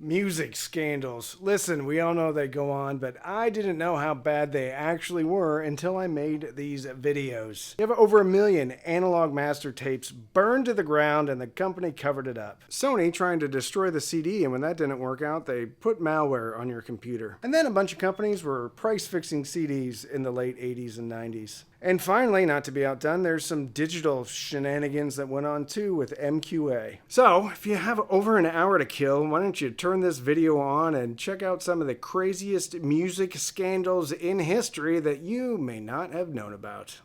Music scandals. Listen, we all know they go on, but I didn't know how bad they actually were until I made these videos. You have over 1 million analog master tapes burned to the ground and the company covered it up. Sony trying to destroy the CD, and when that didn't work out, they put malware on your computer. And then a bunch of companies were price fixing CDs in the late 80s and 90s. And finally, not to be outdone, there's some digital shenanigans that went on too with MQA. So, if you have over an hour to kill, why don't you turn this video on and check out some of the craziest music scandals in history that you may not have known about.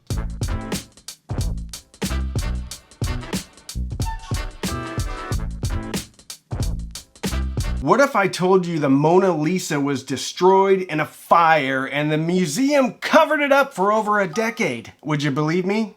What if I told you the Mona Lisa was destroyed in a fire and the museum covered it up for over a decade? Would you believe me?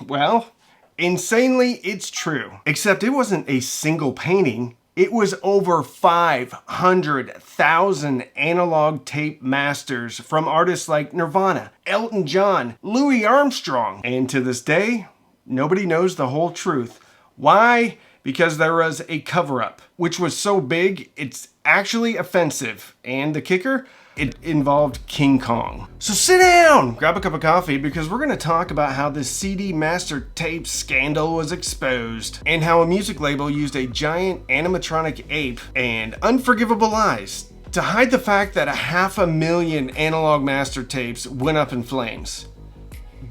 Well, insanely, it's true. Except it wasn't a single painting. It was over 500,000 analog tape masters from artists like Nirvana, Elton John, Louis Armstrong. And to this day, nobody knows the whole truth. Why? Because there was a cover-up, which was so big, it's actually offensive. And the kicker? It involved King Kong. So sit down, grab a cup of coffee, because we're gonna talk about how this CD master tape scandal was exposed, and how a music label used a giant animatronic ape and unforgivable lies to hide the fact that 500,000 analog master tapes went up in flames.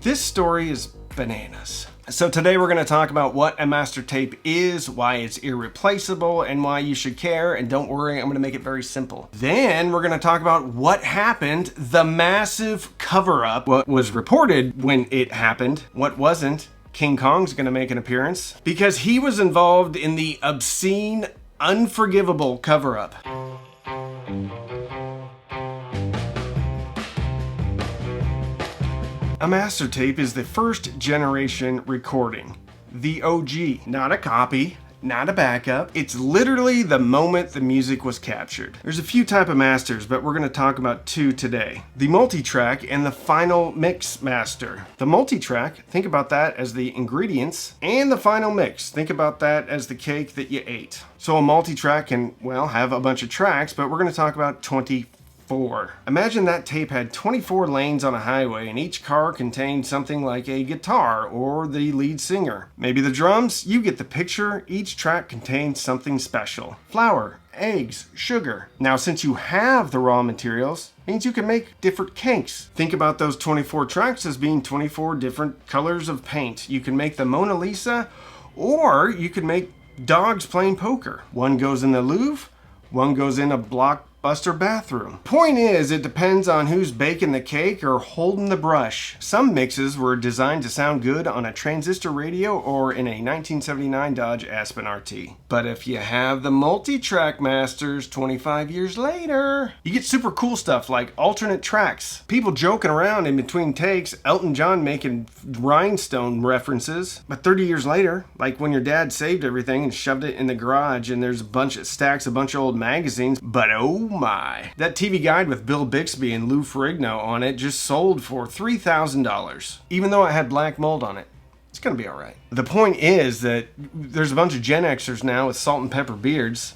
This story is bananas. So today we're going to talk about what a master tape is, why it's irreplaceable, and why you should care. And don't worry, I'm going to make it very simple. Then we're going to talk about what happened, the massive cover-up, what was reported when it happened, what wasn't. King Kong's going to make an appearance because he was involved in the obscene, unforgivable cover-up. A master tape is the first generation recording. The OG, not a copy, not a backup. It's literally the moment the music was captured. There's a few type of masters, but we're going to talk about two today. The multi-track and the final mix master. The multi-track, think about that as the ingredients, and the final mix, think about that as the cake that you ate. So a multi-track can, well, have a bunch of tracks, but we're going to talk about 24. Imagine that tape had 24 lanes on a highway and each car contained something like a guitar or the lead singer. Maybe the drums, you get the picture. Each track contains something special. Flour, eggs, sugar. Now since you have the raw materials, means you can make different cakes. Think about those 24 tracks as being 24 different colors of paint. You can make the Mona Lisa, or you can make dogs playing poker. One goes in the Louvre, one goes in a blockbuster bathroom. Point is, it depends on who's baking the cake or holding the brush. Some mixes were designed to sound good on a transistor radio or in a 1979 Dodge Aspen RT. But if you have the multi-track masters 25 years later, you get super cool stuff like alternate tracks. People joking around in between takes, Elton John making rhinestone references. But 30 years later, like when your dad saved everything and shoved it in the garage and there's a bunch of old magazines, but oh my. That TV guide with Bill Bixby and Lou Ferrigno on it just sold for $3,000, even though it had black mold on it. It's gonna be all right. The point is that there's a bunch of Gen Xers now with salt and pepper beards.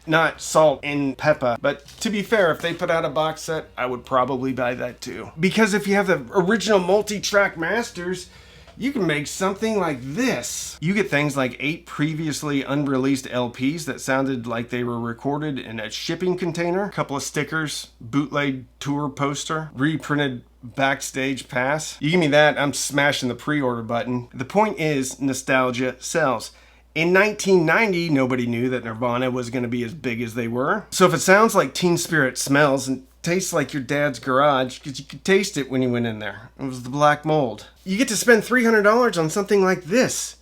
Not salt and pepper, but to be fair, if they put out a box set, I would probably buy that too. Because if you have the original multi-track masters, you can make something like this. You get things like 8 previously unreleased LPs that sounded like they were recorded in a shipping container, a couple of stickers, bootleg tour poster, reprinted backstage pass. You give me that, I'm smashing the pre-order button. The point is, nostalgia sells. In 1990, nobody knew that Nirvana was going to be as big as they were. So if it sounds like Teen Spirit smells and tastes like your dad's garage, because you could taste it when you went in there. It was the black mold. You get to spend $300 on something like this.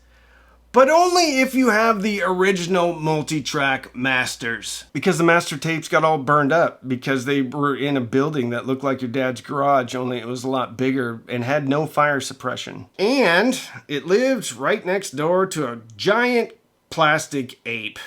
But only if you have the original multi-track masters. Because the master tapes got all burned up because they were in a building that looked like your dad's garage, only it was a lot bigger and had no fire suppression. And it lived right next door to a giant plastic ape.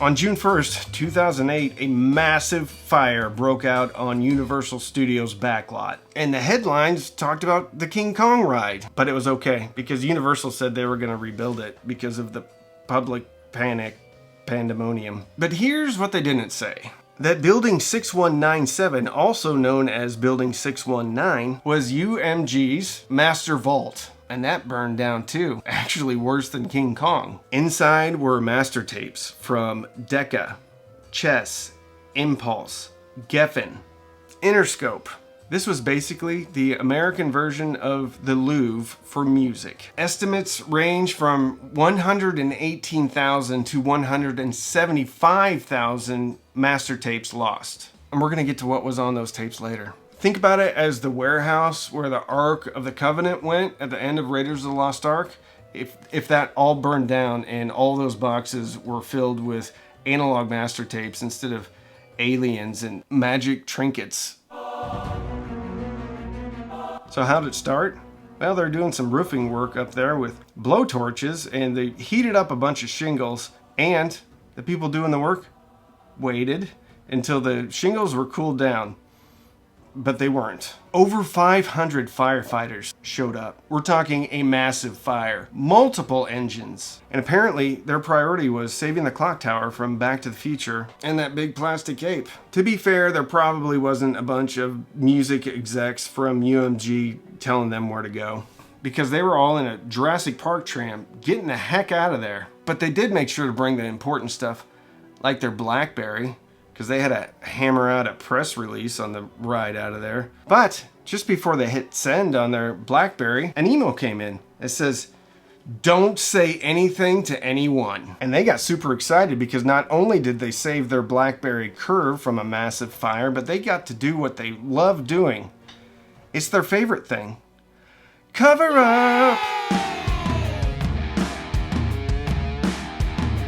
On June 1st, 2008, a massive fire broke out on Universal Studios' backlot. And the headlines talked about the King Kong ride. But it was okay, because Universal said they were going to rebuild it because of the public panic, pandemonium. But here's what they didn't say. That Building 6197, also known as Building 619, was UMG's master vault. And that burned down too. Actually worse than King Kong. Inside were master tapes from Decca, Chess, Impulse, Geffen, Interscope. This was basically the American version of the Louvre for music. Estimates range from 118,000 to 175,000 master tapes lost. And we're gonna get to what was on those tapes later. Think about it as the warehouse where the Ark of the Covenant went at the end of Raiders of the Lost Ark. If that all burned down and all those boxes were filled with analog master tapes instead of aliens and magic trinkets. So how did it start? Well, they're doing some roofing work up there with blowtorches, and they heated up a bunch of shingles, and the people doing the work waited until the shingles were cooled down. But they weren't. Over 500 firefighters showed up. We're talking a massive fire, multiple engines. And apparently their priority was saving the clock tower from Back to the Future and that big plastic ape. To be fair, there probably wasn't a bunch of music execs from UMG telling them where to go, because they were all in a Jurassic Park tram getting the heck out of there. But they did make sure to bring the important stuff, like their BlackBerry, because they had to hammer out a press release on the ride out of there. But just before they hit send on their BlackBerry, an email came in that says, "Don't say anything to anyone." And they got super excited because not only did they save their BlackBerry Curve from a massive fire, but they got to do what they love doing. It's their favorite thing. Cover up!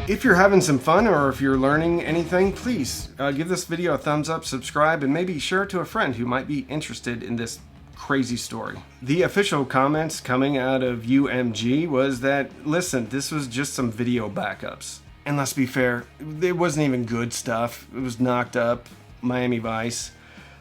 If you're having some fun or if you're learning anything, please give this video a thumbs up, subscribe, and maybe share it to a friend who might be interested in this crazy story. The official comments coming out of UMG was that, listen, this was just some video backups. And let's be fair, it wasn't even good stuff. It was knocked up, Miami Vice,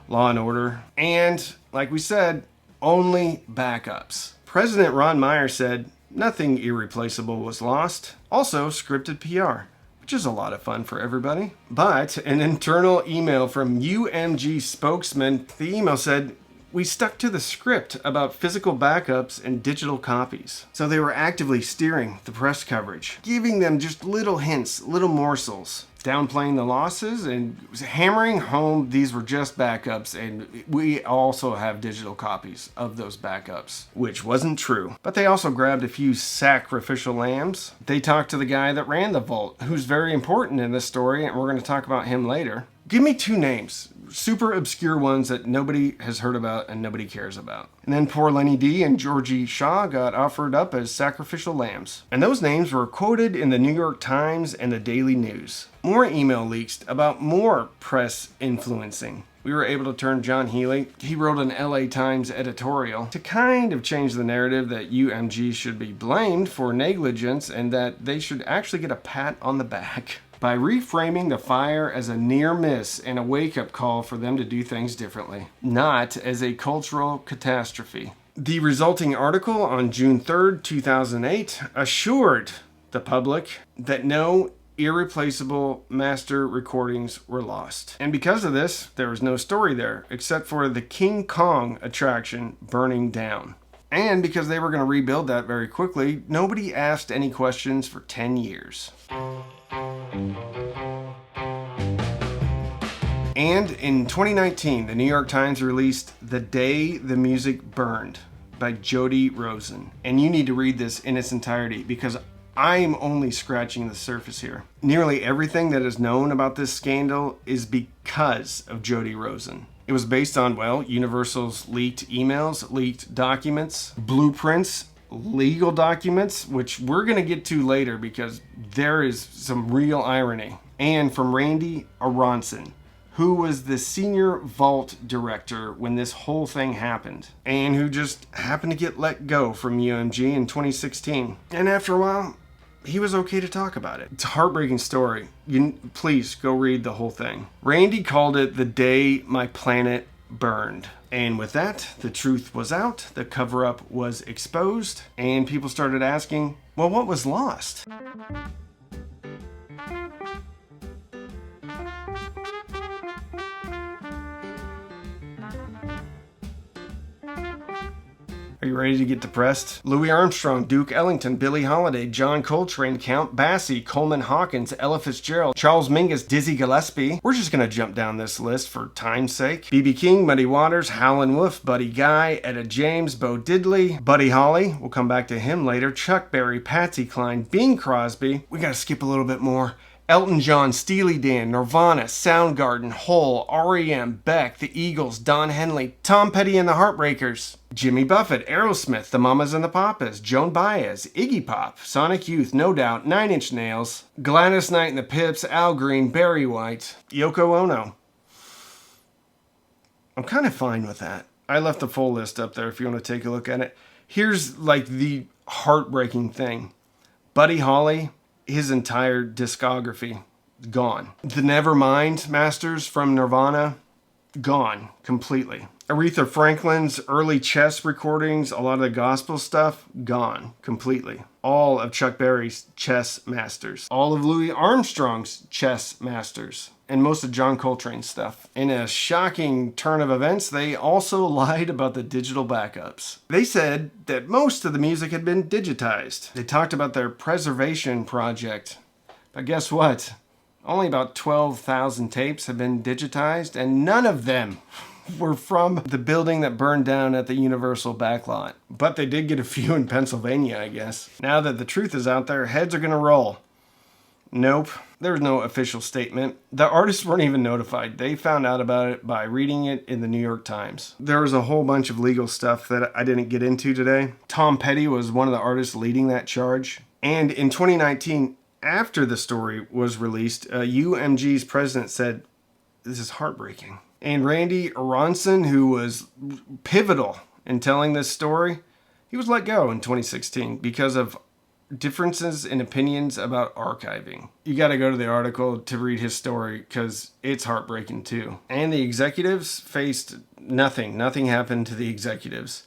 Law and Order, and like we said, only backups. President Ron Meyer said, nothing irreplaceable was lost. Also, scripted PR, which is a lot of fun for everybody. But an internal email from UMG spokesman, the email said, we stuck to the script about physical backups and digital copies. So they were actively steering the press coverage, giving them just little hints, little morsels, downplaying the losses and hammering home these were just backups and we also have digital copies of those backups, which wasn't true. But they also grabbed a few sacrificial lambs. They talked to the guy that ran the vault, who's very important in this story, and we're going to talk about him later. Give me two names, super obscure ones that nobody has heard about and nobody cares about. And then poor Lenny D and Georgie Shaw got offered up as sacrificial lambs. And those names were quoted in the New York Times and the Daily News. More email leaks about more press influencing. We were able to turn John Healy, he wrote an LA Times editorial to kind of change the narrative that UMG should be blamed for negligence and that they should actually get a pat on the back, by reframing the fire as a near miss and a wake-up call for them to do things differently, not as a cultural catastrophe. The resulting article on June 3rd, 2008 assured the public that no irreplaceable master recordings were lost. And because of this, there was no story there, except for the King Kong attraction burning down. And because they were going to rebuild that very quickly, nobody asked any questions for 10 years. And in 2019, the New York Times released The Day the Music Burned by Jody Rosen. And you need to read this in its entirety because I'm only scratching the surface here. Nearly everything that is known about this scandal is because of Jody Rosen. It was based on, well, Universal's leaked emails, leaked documents, blueprints, legal documents, which we're going to get to later because there is some real irony. And from Randy Aronson, who was the senior vault director when this whole thing happened, and who just happened to get let go from UMG in 2016. And after a while, he was okay to talk about it. It's a heartbreaking story. Please go read the whole thing. Randy called it The Day My Planet Burned. And with that, the truth was out, the cover-up was exposed, and people started asking, well, what was lost? Are you ready to get depressed? Louis Armstrong, Duke Ellington, Billie Holiday, John Coltrane, Count Basie, Coleman Hawkins, Ella Fitzgerald, Charles Mingus, Dizzy Gillespie. We're just gonna jump down this list for time's sake. B.B. King, Muddy Waters, Howlin' Wolf, Buddy Guy, Etta James, Bo Diddley, Buddy Holly, we'll come back to him later, Chuck Berry, Patsy Cline, Bing Crosby. We gotta skip a little bit more. Elton John, Steely Dan, Nirvana, Soundgarden, Hole, R.E.M., Beck, The Eagles, Don Henley, Tom Petty and the Heartbreakers, Jimmy Buffett, Aerosmith, The Mamas and the Papas, Joan Baez, Iggy Pop, Sonic Youth, No Doubt, Nine Inch Nails, Gladys Knight and the Pips, Al Green, Barry White, Yoko Ono. I'm kind of fine with that. I left the full list up there if you want to take a look at it. Here's like the heartbreaking thing. Buddy Holly, his entire discography, gone. The Nevermind masters from Nirvana, gone completely. Aretha Franklin's early chess recordings, a lot of the gospel stuff, gone completely. All of Chuck Berry's chess masters. All of Louis Armstrong's chess masters. And most of John Coltrane's stuff. In a shocking turn of events, they also lied about the digital backups. They said that most of the music had been digitized. They talked about their preservation project. But guess what? Only about 12,000 tapes have been digitized, and none of them were from the building that burned down at the Universal backlot. But they did get a few in Pennsylvania, I guess. Now that the truth is out there, heads are gonna roll. Nope, there was no official statement. The artists weren't even notified. They found out about it by reading it in the New York Times. There was a whole bunch of legal stuff that I didn't get into today. Tom Petty was one of the artists leading that charge. And in 2019, after the story was released, UMG's president said, "This is heartbreaking." And Randy Aronson, who was pivotal in telling this story, he was let go in 2016 because of differences in opinions about archiving. You got to go to the article to read his story because it's heartbreaking too. And the executives faced nothing. Nothing happened to the executives.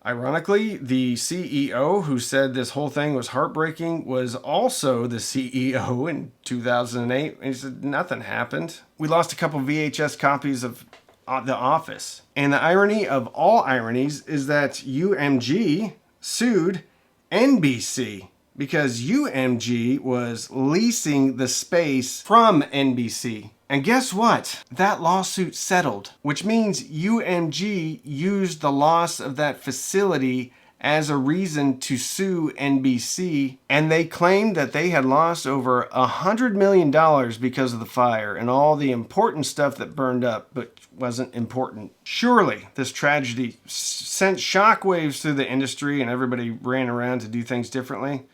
Ironically, the CEO who said this whole thing was heartbreaking was also the CEO in 2008. And he said nothing happened. We lost a couple VHS copies of The Office. And the irony of all ironies is that UMG sued NBC because UMG was leasing the space from NBC. And guess what? That lawsuit settled, which means UMG used the loss of that facility as a reason to sue NBC, and they claimed that they had lost over $100 million because of the fire and all the important stuff that burned up but wasn't important. Surely this tragedy sent shockwaves through the industry and everybody ran around to do things differently.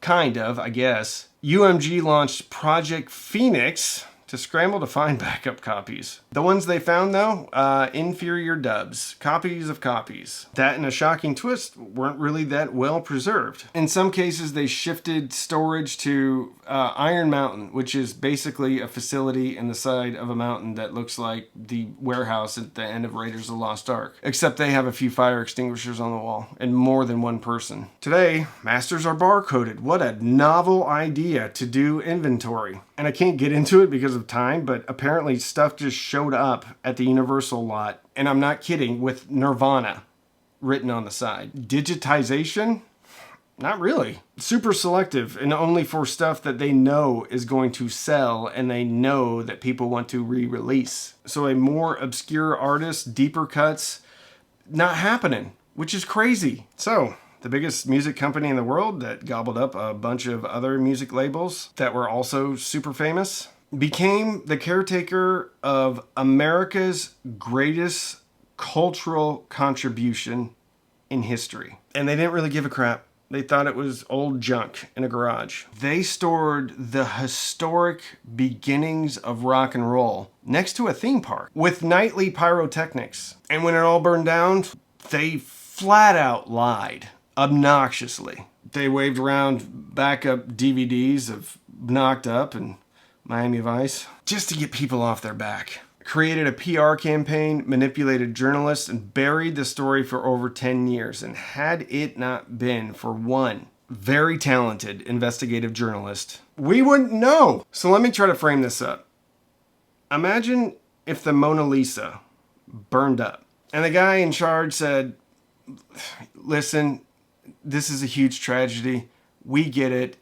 Kind of, I guess. UMG launched Project Phoenix to scramble to find backup copies. The ones they found, though, inferior dubs, copies of copies. That, and a shocking twist, weren't really that well preserved. In some cases, they shifted storage to Iron Mountain, which is basically a facility in the side of a mountain that looks like the warehouse at the end of Raiders of the Lost Ark. Except they have a few fire extinguishers on the wall, and more than one person. Today, masters are barcoded. What a novel idea to do inventory. And I can't get into it because of time, but apparently stuff just showed up at the Universal lot, and I'm not kidding, with Nirvana written on the side. Digitization? Not really. Super selective, and only for stuff that they know is going to sell and they know that people want to re-release. So a more obscure artist, deeper cuts, not happening, which is crazy. So the biggest music company in the world that gobbled up a bunch of other music labels that were also super famous became the caretaker of America's greatest cultural contribution in history. And they didn't really give a crap. They thought it was old junk in a garage. They stored the historic beginnings of rock and roll next to a theme park with nightly pyrotechnics. And when it all burned down, they flat out lied. Obnoxiously. They waved around backup DVDs of Knocked Up and Miami Vice just to get people off their back. Created a PR campaign, manipulated journalists, and buried the story for over 10 years. And had it not been for one very talented investigative journalist, we wouldn't know. So let me try to frame this up. Imagine if the Mona Lisa burned up and the guy in charge said, Listen, this is a huge tragedy. We get it.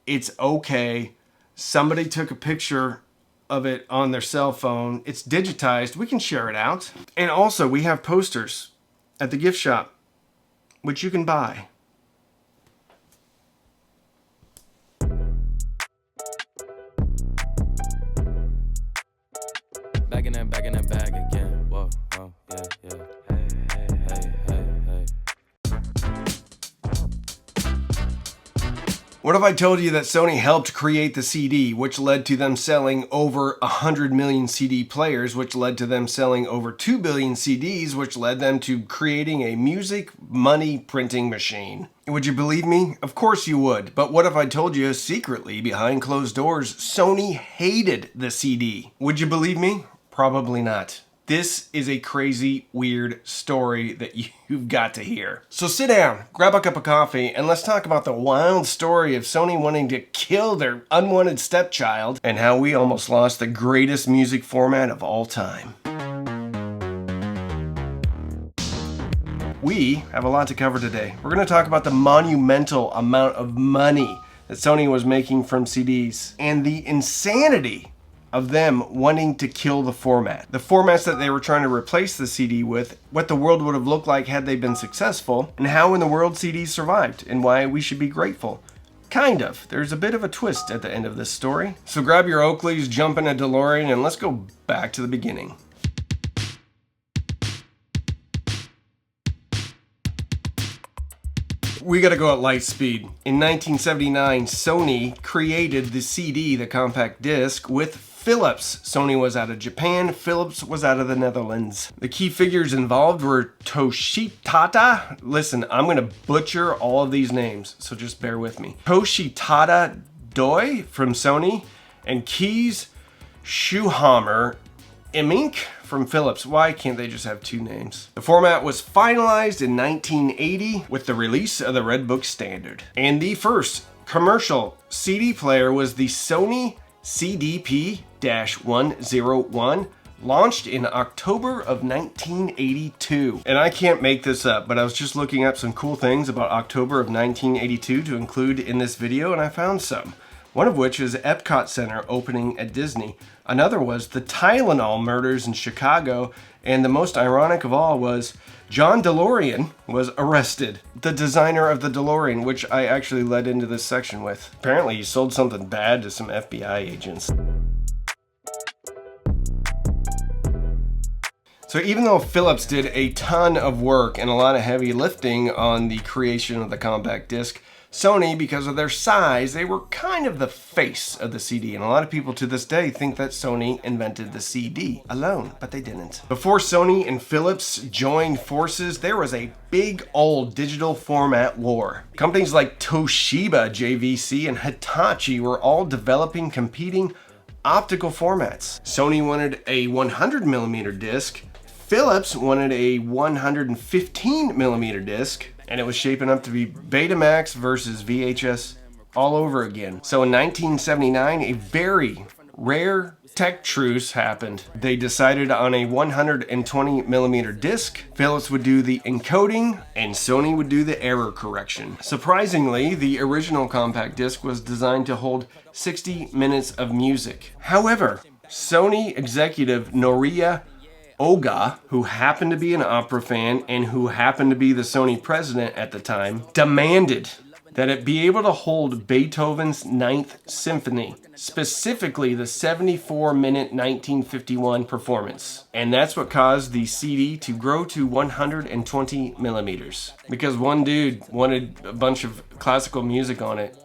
It's okay. Somebody took a picture of it on their cell phone. It's digitized. We can share it out. And also, we have posters at the gift shop, which you can buy. Back in that bag again. Whoa, whoa, yeah, yeah. Hey, hey, hey, hey, hey. What if I told you that Sony helped create the CD, which led to them selling over 100 million CD players, which led to them selling over 2 billion CDs, which led them to creating a music money printing machine? Would you believe me? Of course you would. But what if I told you secretly, behind closed doors, Sony hated the CD? Would you believe me? Probably not. This is a crazy, weird story that you've got to hear. So sit down, grab a cup of coffee, and let's talk about the wild story of Sony wanting to kill their unwanted stepchild and how we almost lost the greatest music format of all time. We have a lot to cover today. We're going to talk about the monumental amount of money that Sony was making from CDs and the insanity of them wanting to kill the format. The formats that they were trying to replace the CD with, what the world would have looked like had they been successful, and how in the world CDs survived, and why we should be grateful. Kind of. There's a bit of a twist at the end of this story. So grab your Oakleys, jump in a DeLorean, and let's go back to the beginning. We gotta go at light speed. In 1979, Sony created the CD, the compact disc, with Philips. Sony was out of Japan, Philips was out of the Netherlands. The key figures involved were Toshitada. Listen, I'm gonna butcher all of these names, so just bear with me. Toshitada Doi from Sony, and Keys Schuhammer Imink from Philips. Why can't they just have two names? The format was finalized in 1980 with the release of the Red Book Standard. And the first commercial CD player was the Sony CDP-101, launched in October of 1982. And I can't make this up, but I was just looking up some cool things about October of 1982 to include in this video, and I found some. One of which is Epcot Center opening at Disney. Another was the Tylenol murders in Chicago, and the most ironic of all was John DeLorean was arrested. The designer of the DeLorean, which I actually led into this section with. Apparently he sold something bad to some FBI agents. So even though Philips did a ton of work and a lot of heavy lifting on the creation of the compact disc, Sony, because of their size, they were kind of the face of the CD, and a lot of people to this day think that Sony invented the CD alone, but they didn't. Before Sony and Philips joined forces, there was a big old digital format war. Companies like Toshiba, JVC, and Hitachi were all developing competing optical formats. Sony wanted a 100mm disc, Philips wanted a 115mm disc, and it was shaping up to be Betamax versus VHS all over again. So in 1979, a very rare tech truce happened. They decided on a 120mm disc. Philips would do the encoding, and Sony would do the error correction. Surprisingly, the original compact disc was designed to hold 60 minutes of music. However, Sony executive Noriya Oga, who happened to be an opera fan and who happened to be the Sony president at the time, demanded that it be able to hold Beethoven's Ninth Symphony, specifically the 74-minute 1951 performance. And that's what caused the CD to grow to 120mm, because one dude wanted a bunch of classical music on it.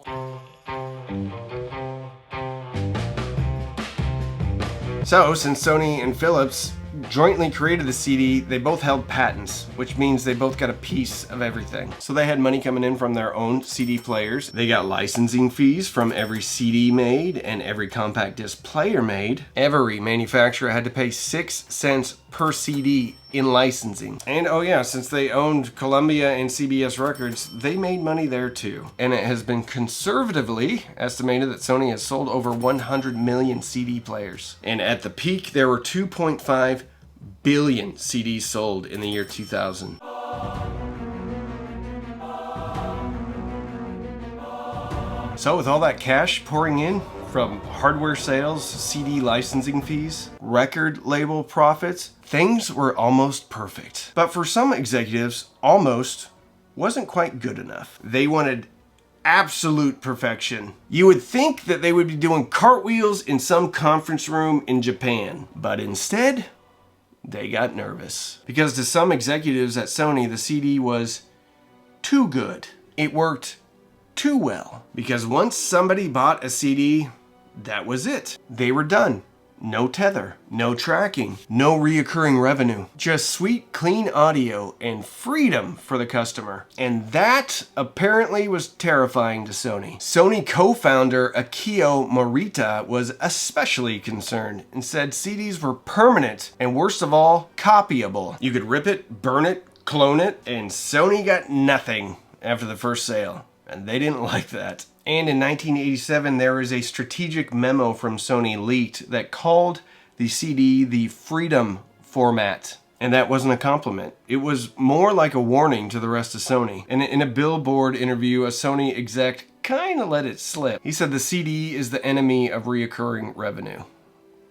So, since Sony and Philips jointly created the CD, they both held patents, which means they both got a piece of everything. So they had money coming in from their own CD players. They got licensing fees from every CD made and every compact disc player made. Every manufacturer had to pay 6 cents per CD in licensing. And oh yeah, since they owned Columbia and CBS Records, they made money there too. And it has been conservatively estimated that Sony has sold over 100 million CD players. And at the peak, there were 2.5 billion CDs sold in the year 2000. So with all that cash pouring in from hardware sales, CD licensing fees, record label profits, things were almost perfect. But for some executives, almost wasn't quite good enough. They wanted absolute perfection. You would think that they would be doing cartwheels in some conference room in Japan, but instead, they got nervous. Because to some executives at Sony, the CD was too good. It worked too well. Because once somebody bought a CD, that was it. They were done. No tether, no tracking, no reoccurring revenue. Just sweet, clean audio and freedom for the customer. And that apparently was terrifying to Sony. Sony co-founder Akio Morita was especially concerned and said CDs were permanent and worst of all, copyable. You could rip it, burn it, clone it, and Sony got nothing after the first sale. And they didn't like that. And in 1987, there was a strategic memo from Sony leaked that called the CD the Freedom format. And that wasn't a compliment. It was more like a warning to the rest of Sony. And in a Billboard interview, a Sony exec kind of let it slip. He said the CD is the enemy of reoccurring revenue.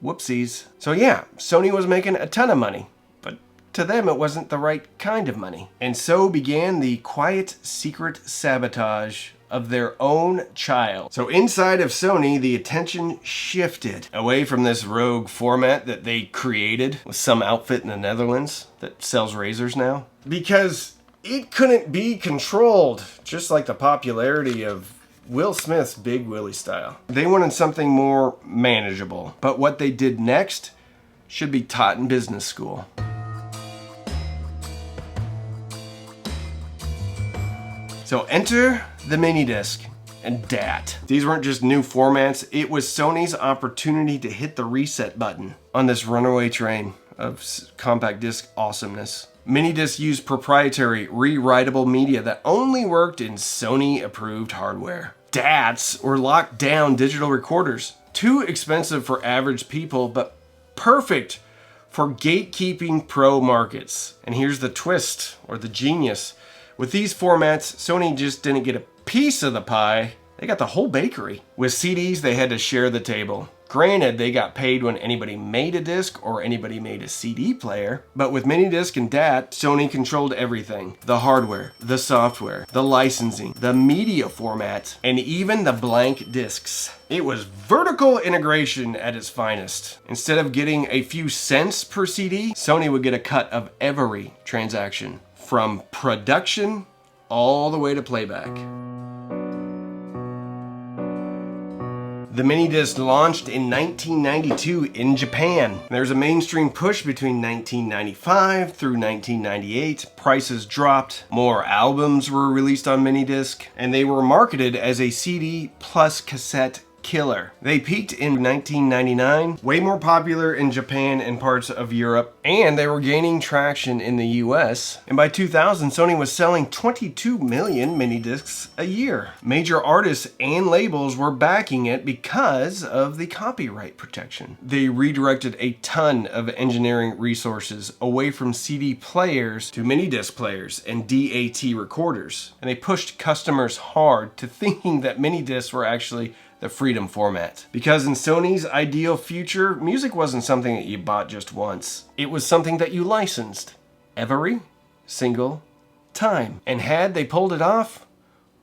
Whoopsies. So yeah, Sony was making a ton of money. But to them, it wasn't the right kind of money. And so began the quiet, secret sabotage of their own child. So inside of Sony, the attention shifted away from this rogue format that they created with some outfit in the Netherlands that sells razors now. Because it couldn't be controlled, just like the popularity of Will Smith's Big Willie style. They wanted something more manageable. But what they did next should be taught in business school. So enter the MiniDisc and DAT. These weren't just new formats, it was Sony's opportunity to hit the reset button on this runaway train of compact disc awesomeness. MiniDisc used proprietary rewritable media that only worked in Sony approved hardware. DATs were locked down digital recorders, too expensive for average people, but perfect for gatekeeping pro markets. And here's the twist, or the genius. With these formats, Sony just didn't get a piece of the pie, they got the whole bakery. With CDs, they had to share the table. Granted, they got paid when anybody made a disc or anybody made a CD player, but with MiniDisc and DAT, Sony controlled everything. The hardware, the software, the licensing, the media format, and even the blank discs. It was vertical integration at its finest. Instead of getting a few cents per CD, Sony would get a cut of every transaction. From production all the way to playback. The MiniDisc launched in 1992 in Japan. There's a mainstream push between 1995 through 1998. Prices dropped, more albums were released on MiniDisc, and they were marketed as a CD plus cassette killer. They peaked in 1999, way more popular in Japan and parts of Europe, and they were gaining traction in the US. And by 2000, Sony was selling 22 million MiniDiscs a year. Major artists and labels were backing it because of the copyright protection. They redirected a ton of engineering resources away from CD players to MiniDisc players and DAT recorders. And they pushed customers hard to thinking that MiniDiscs were actually the freedom format. Because in Sony's ideal future, music wasn't something that you bought just once. It was something that you licensed every single time. And had they pulled it off,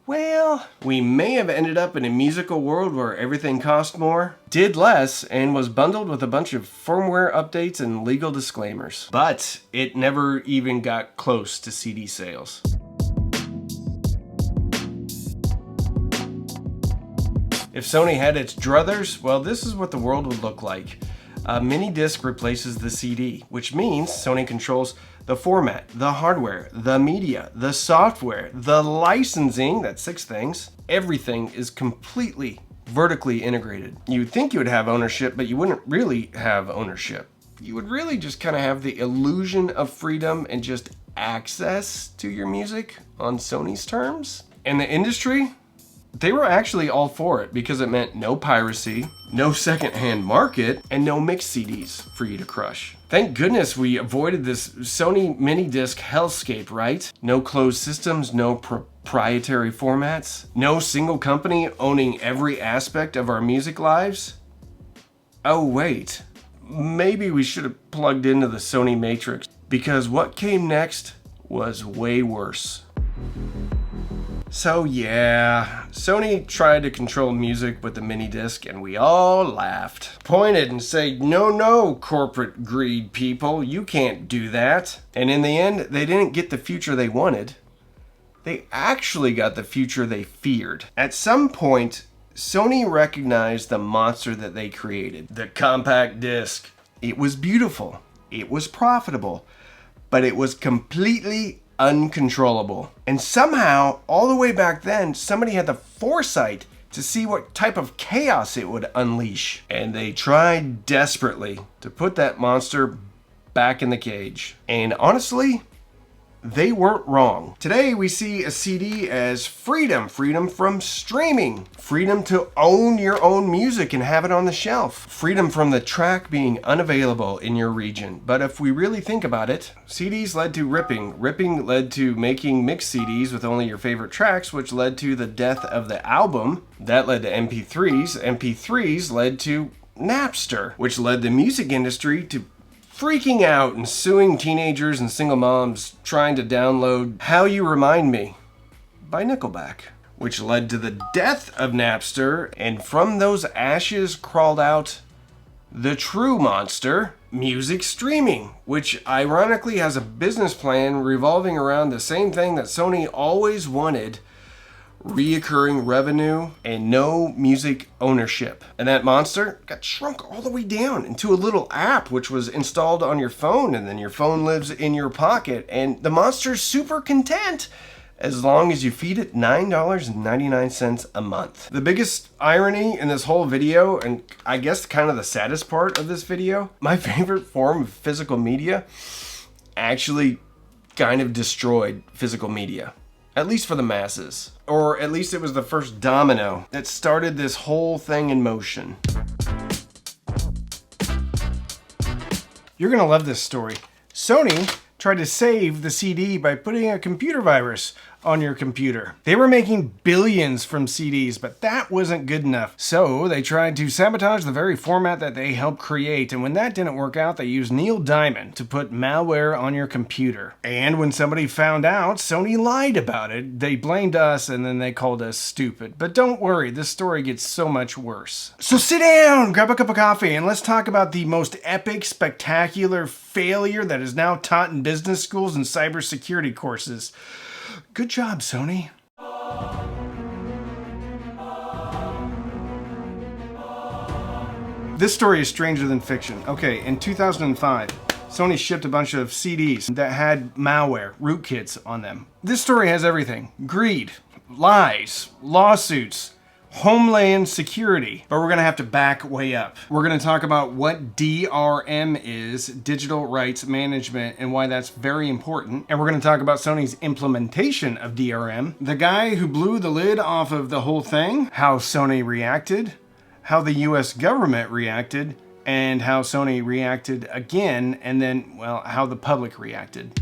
well, we may have ended up in a musical world where everything cost more, did less, and was bundled with a bunch of firmware updates and legal disclaimers. But it never even got close to CD sales. If Sony had its druthers, well, this is what the world would look like. A MiniDisc replaces the CD, which means Sony controls the format, the hardware, the media, the software, the licensing, that's 6 things. Everything is completely vertically integrated. You would think you would have ownership, but you wouldn't really have ownership. You would really just kind of have the illusion of freedom and just access to your music on Sony's terms. And the industry, they were actually all for it because it meant no piracy, no secondhand market, and no mixed CDs for you to crush. Thank goodness we avoided this Sony MiniDisc hellscape, right? No closed systems, no proprietary formats? No single company owning every aspect of our music lives? Oh wait, maybe we should have plugged into the Sony Matrix, because what came next was way worse. So yeah, Sony tried to control music with the MiniDisc and we all laughed. Pointed and said, no, corporate greed people, you can't do that. And in the end, they didn't get the future they wanted. They actually got the future they feared. At some point, Sony recognized the monster that they created, the compact disc. It was beautiful, it was profitable, but it was completely uncontrollable. And somehow, all the way back then, somebody had the foresight to see what type of chaos it would unleash. And they tried desperately to put that monster back in the cage. And honestly, they weren't wrong. Today we see a CD as freedom. Freedom from streaming. Freedom to own your own music and have it on the shelf. Freedom from the track being unavailable in your region. But if we really think about it, CDs led to ripping. Ripping led to making mixed CDs with only your favorite tracks, which led to the death of the album. That led to MP3s. MP3s led to Napster, which led the music industry to freaking out and suing teenagers and single moms trying to download How You Remind Me by Nickelback, which led to the death of Napster, and from those ashes crawled out the true monster, music streaming, which ironically has a business plan revolving around the same thing that Sony always wanted: reoccurring revenue and no music ownership. And that monster got shrunk all the way down into a little app which was installed on your phone, and then your phone lives in your pocket, and the monster's super content as long as you feed it $9.99 a month. The biggest irony in this whole video, and I guess kind of the saddest part of this video, my favorite form of physical media actually kind of destroyed physical media. At least for the masses. Or at least it was the first domino that started this whole thing in motion. You're gonna love this story. Sony tried to save the CD by putting a computer virus on your computer. They were making billions from CDs, but that wasn't good enough. So they tried to sabotage the very format that they helped create, and when that didn't work out, they used Neil Diamond to put malware on your computer. And when somebody found out, Sony lied about it. They blamed us, and then they called us stupid. But don't worry, this story gets so much worse. So sit down, grab a cup of coffee, and let's talk about the most epic, spectacular failure that is now taught in business schools and cybersecurity courses. Good job, Sony. This story is stranger than fiction. Okay, in 2005, Sony shipped a bunch of CDs that had malware, rootkits on them. This story has everything: greed, lies, lawsuits, Homeland Security. But we're gonna have to back way up. We're gonna talk about what DRM is, digital rights management, and why that's very important. And we're gonna talk about Sony's implementation of DRM, the guy who blew the lid off of the whole thing, how Sony reacted, how the US government reacted, and how Sony reacted again, and then, well, how the public reacted.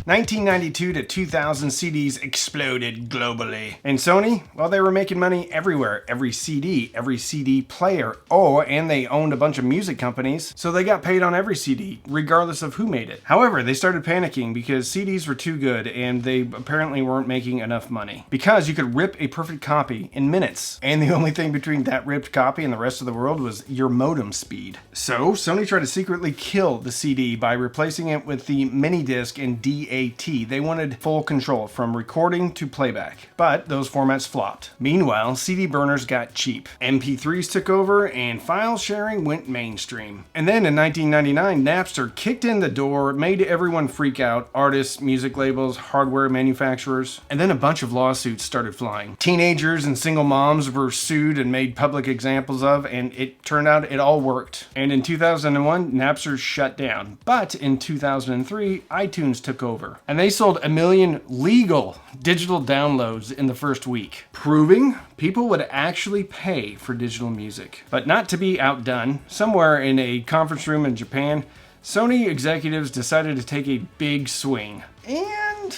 1992 to 2000, CDs exploded globally. And Sony, well, they were making money everywhere. Every CD player. Oh, and they owned a bunch of music companies, so they got paid on every CD, regardless of who made it. However, they started panicking because CDs were too good, and they apparently weren't making enough money. Because you could rip a perfect copy in minutes, and the only thing between that ripped copy and the rest of the world was your modem speed. So, Sony tried to secretly kill the CD by replacing it with the MiniDisc and DAT. They wanted full control from recording to playback, but those formats flopped. Meanwhile, CD burners got cheap. MP3s took over and file sharing went mainstream. And then in 1999, Napster kicked in the door, made everyone freak out: artists, music labels, hardware manufacturers. And then a bunch of lawsuits started flying. Teenagers and single moms were sued and made public examples of, and it turned out it all worked. And in 2001, Napster shut down. But in 2003, iTunes took over. And they sold 1 million legal digital downloads in the first week, proving people would actually pay for digital music. But not to be outdone, somewhere in a conference room in Japan, Sony executives decided to take a big swing. And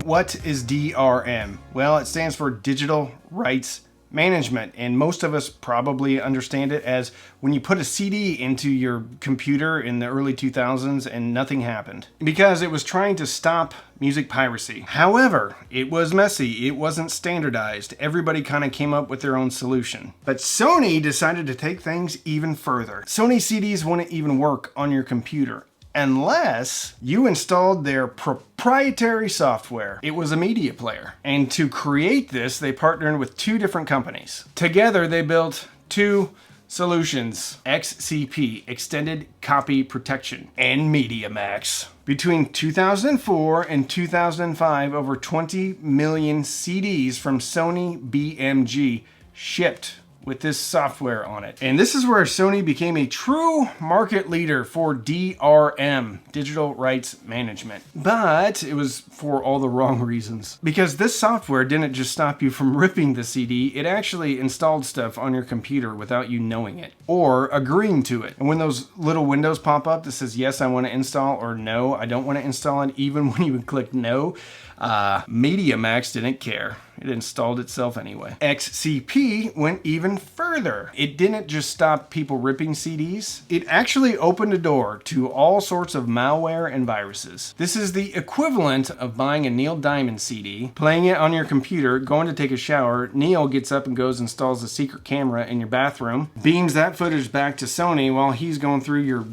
what is DRM? Well, it stands for Digital Rights Management, and most of us probably understand it as when you put a CD into your computer in the early 2000s and nothing happened because it was trying to stop music piracy. However, it was messy, it wasn't standardized, everybody kind of came up with their own solution. But Sony decided to take things even further. Sony CDs wouldn't even work on your computer unless you installed their proprietary software. It was a media player. And to create this, they partnered with two different companies. Together, they built two solutions: XCP, Extended Copy Protection, and MediaMax. Between 2004 and 2005, over 20 million CDs from Sony BMG shipped with this software on it. And this is where Sony became a true market leader for DRM, Digital Rights Management. But it was for all the wrong reasons. Because this software didn't just stop you from ripping the CD, it actually installed stuff on your computer without you knowing it or agreeing to it. And when those little windows pop up that says, yes, I want to install, or no, I don't want to install it, even when you would click no, MediaMax didn't care. It installed itself anyway. XCP went even further. It didn't just stop people ripping CDs. It actually opened a door to all sorts of malware and viruses. This is the equivalent of buying a Neil Diamond CD, playing it on your computer, going to take a shower. Neil gets up and goes and installs a secret camera in your bathroom, beams that footage back to Sony while he's going through your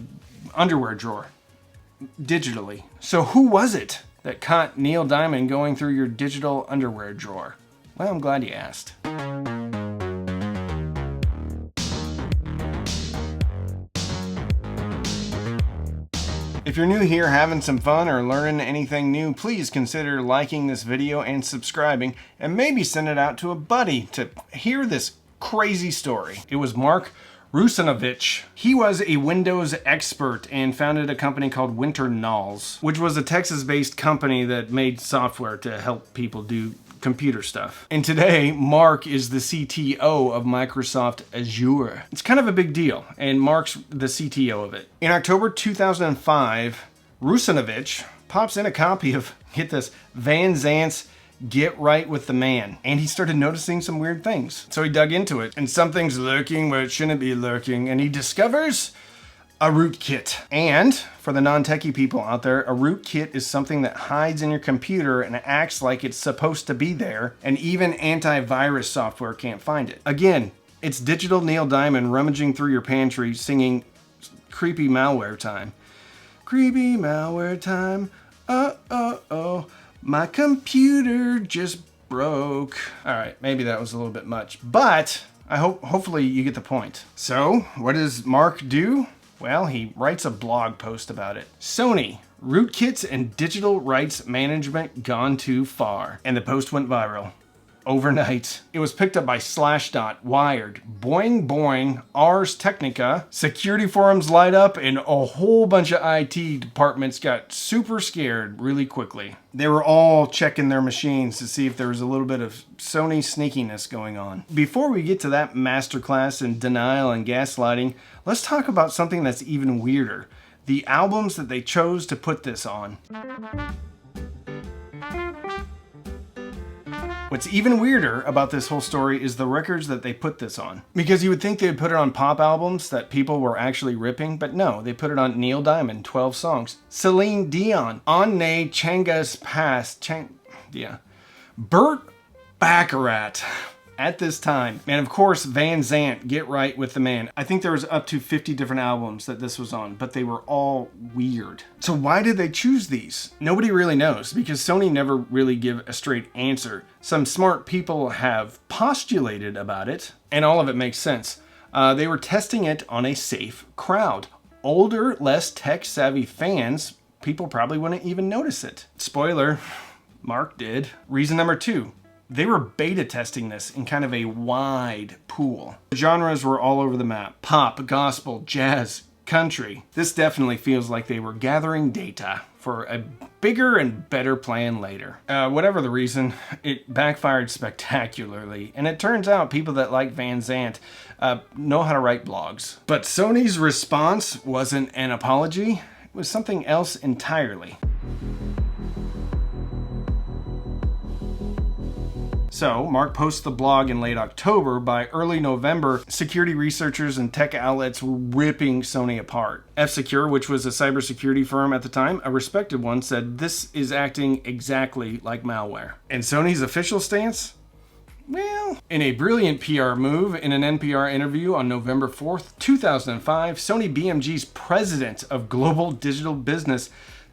underwear drawer digitally. So who was it that caught Neil Diamond going through your digital underwear drawer? Well, I'm glad you asked. If you're new here having some fun or learning anything new, please consider liking this video and subscribing, and maybe send it out to a buddy to hear this crazy story. It was Mark Rusinovich. He was a Windows expert and founded a company called Winter Knolls, which was a Texas-based company that made software to help people do computer stuff. And today, Mark is the CTO of Microsoft Azure. It's kind of a big deal, and Mark's the CTO of it. In October 2005, Rusinovich pops in a copy of, get this, Van Zant's Get Right with the Man. And he started noticing some weird things. So he dug into it, and something's lurking where it shouldn't be lurking, and he discovers a rootkit. And for the non-techie people out there, a rootkit is something that hides in your computer and acts like it's supposed to be there, and even antivirus software can't find it. Again, it's digital Neil Diamond rummaging through your pantry singing creepy malware time. Creepy malware time. Oh. My computer just broke. All right, maybe that was a little bit much, but hopefully you get the point. So what does Mark do? Well, he writes a blog post about it. Sony, rootkits and digital rights management gone too far. And the post went viral. Overnight. It was picked up by Slashdot, Wired, Boing Boing, Ars Technica, security forums light up, and a whole bunch of IT departments got super scared really quickly. They were all checking their machines to see if there was a little bit of Sony sneakiness going on. Before we get to that masterclass in denial and gaslighting, let's talk about something that's even weirder. The albums that they chose to put this on. What's even weirder about this whole story is the records that they put this on. Because you would think they would put it on pop albums that people were actually ripping, but no, they put it on Neil Diamond, 12 songs. Celine Dion, Onne Changa's Past, Burt Baccarat. At this time. And of course, Van Zant, Get Right with the Man. I think there was up to 50 different albums that this was on, but they were all weird. So why did they choose these? Nobody really knows, because Sony never really give a straight answer. Some smart people have postulated about it, and all of it makes sense. They were testing it on a safe crowd. Older, less tech-savvy fans, people probably wouldn't even notice it. Spoiler, Mark did. Reason number 2. They were beta testing this in kind of a wide pool. The genres were all over the map. Pop, gospel, jazz, country. This definitely feels like they were gathering data for a bigger and better plan later. Whatever the reason, it backfired spectacularly, and it turns out people that like Van Zandt know how to write blogs. But Sony's response wasn't an apology, it was something else entirely. So, Mark posts the blog in late October. By early November, security researchers and tech outlets were ripping Sony apart. F-Secure, which was a cybersecurity firm at the time, a respected one, said this is acting exactly like malware. And Sony's official stance? Well, in a brilliant PR move, in an NPR interview on November 4th, 2005, Sony BMG's president of global digital business,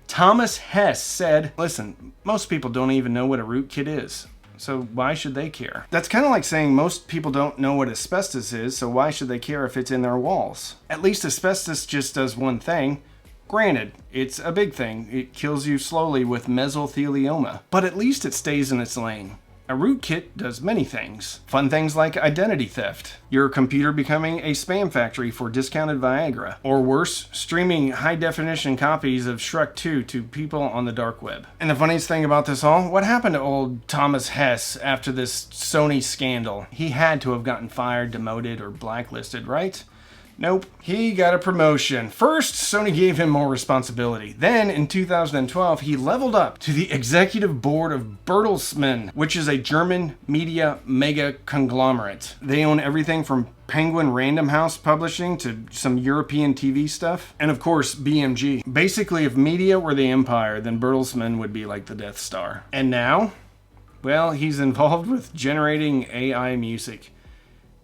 Thomas Hess, said, listen, most people don't even know what a rootkit is. So why should they care? That's kind of like saying most people don't know what asbestos is, so why should they care if it's in their walls? At least asbestos just does one thing. Granted, it's a big thing. It kills you slowly with mesothelioma, but at least it stays in its lane. A rootkit does many things. Fun things like identity theft, your computer becoming a spam factory for discounted Viagra, or worse, streaming high-definition copies of Shrek 2 to people on the dark web. And the funniest thing about this all, what happened to old Thomas Hess after this Sony scandal? He had to have gotten fired, demoted, or blacklisted, right? Nope, he got a promotion. First, Sony gave him more responsibility. Then, in 2012, he leveled up to the executive board of Bertelsmann, which is a German media mega conglomerate. They own everything from Penguin Random House Publishing to some European TV stuff. And of course, BMG. Basically, if media were the empire, then Bertelsmann would be like the Death Star. And now, well, he's involved with generating AI music.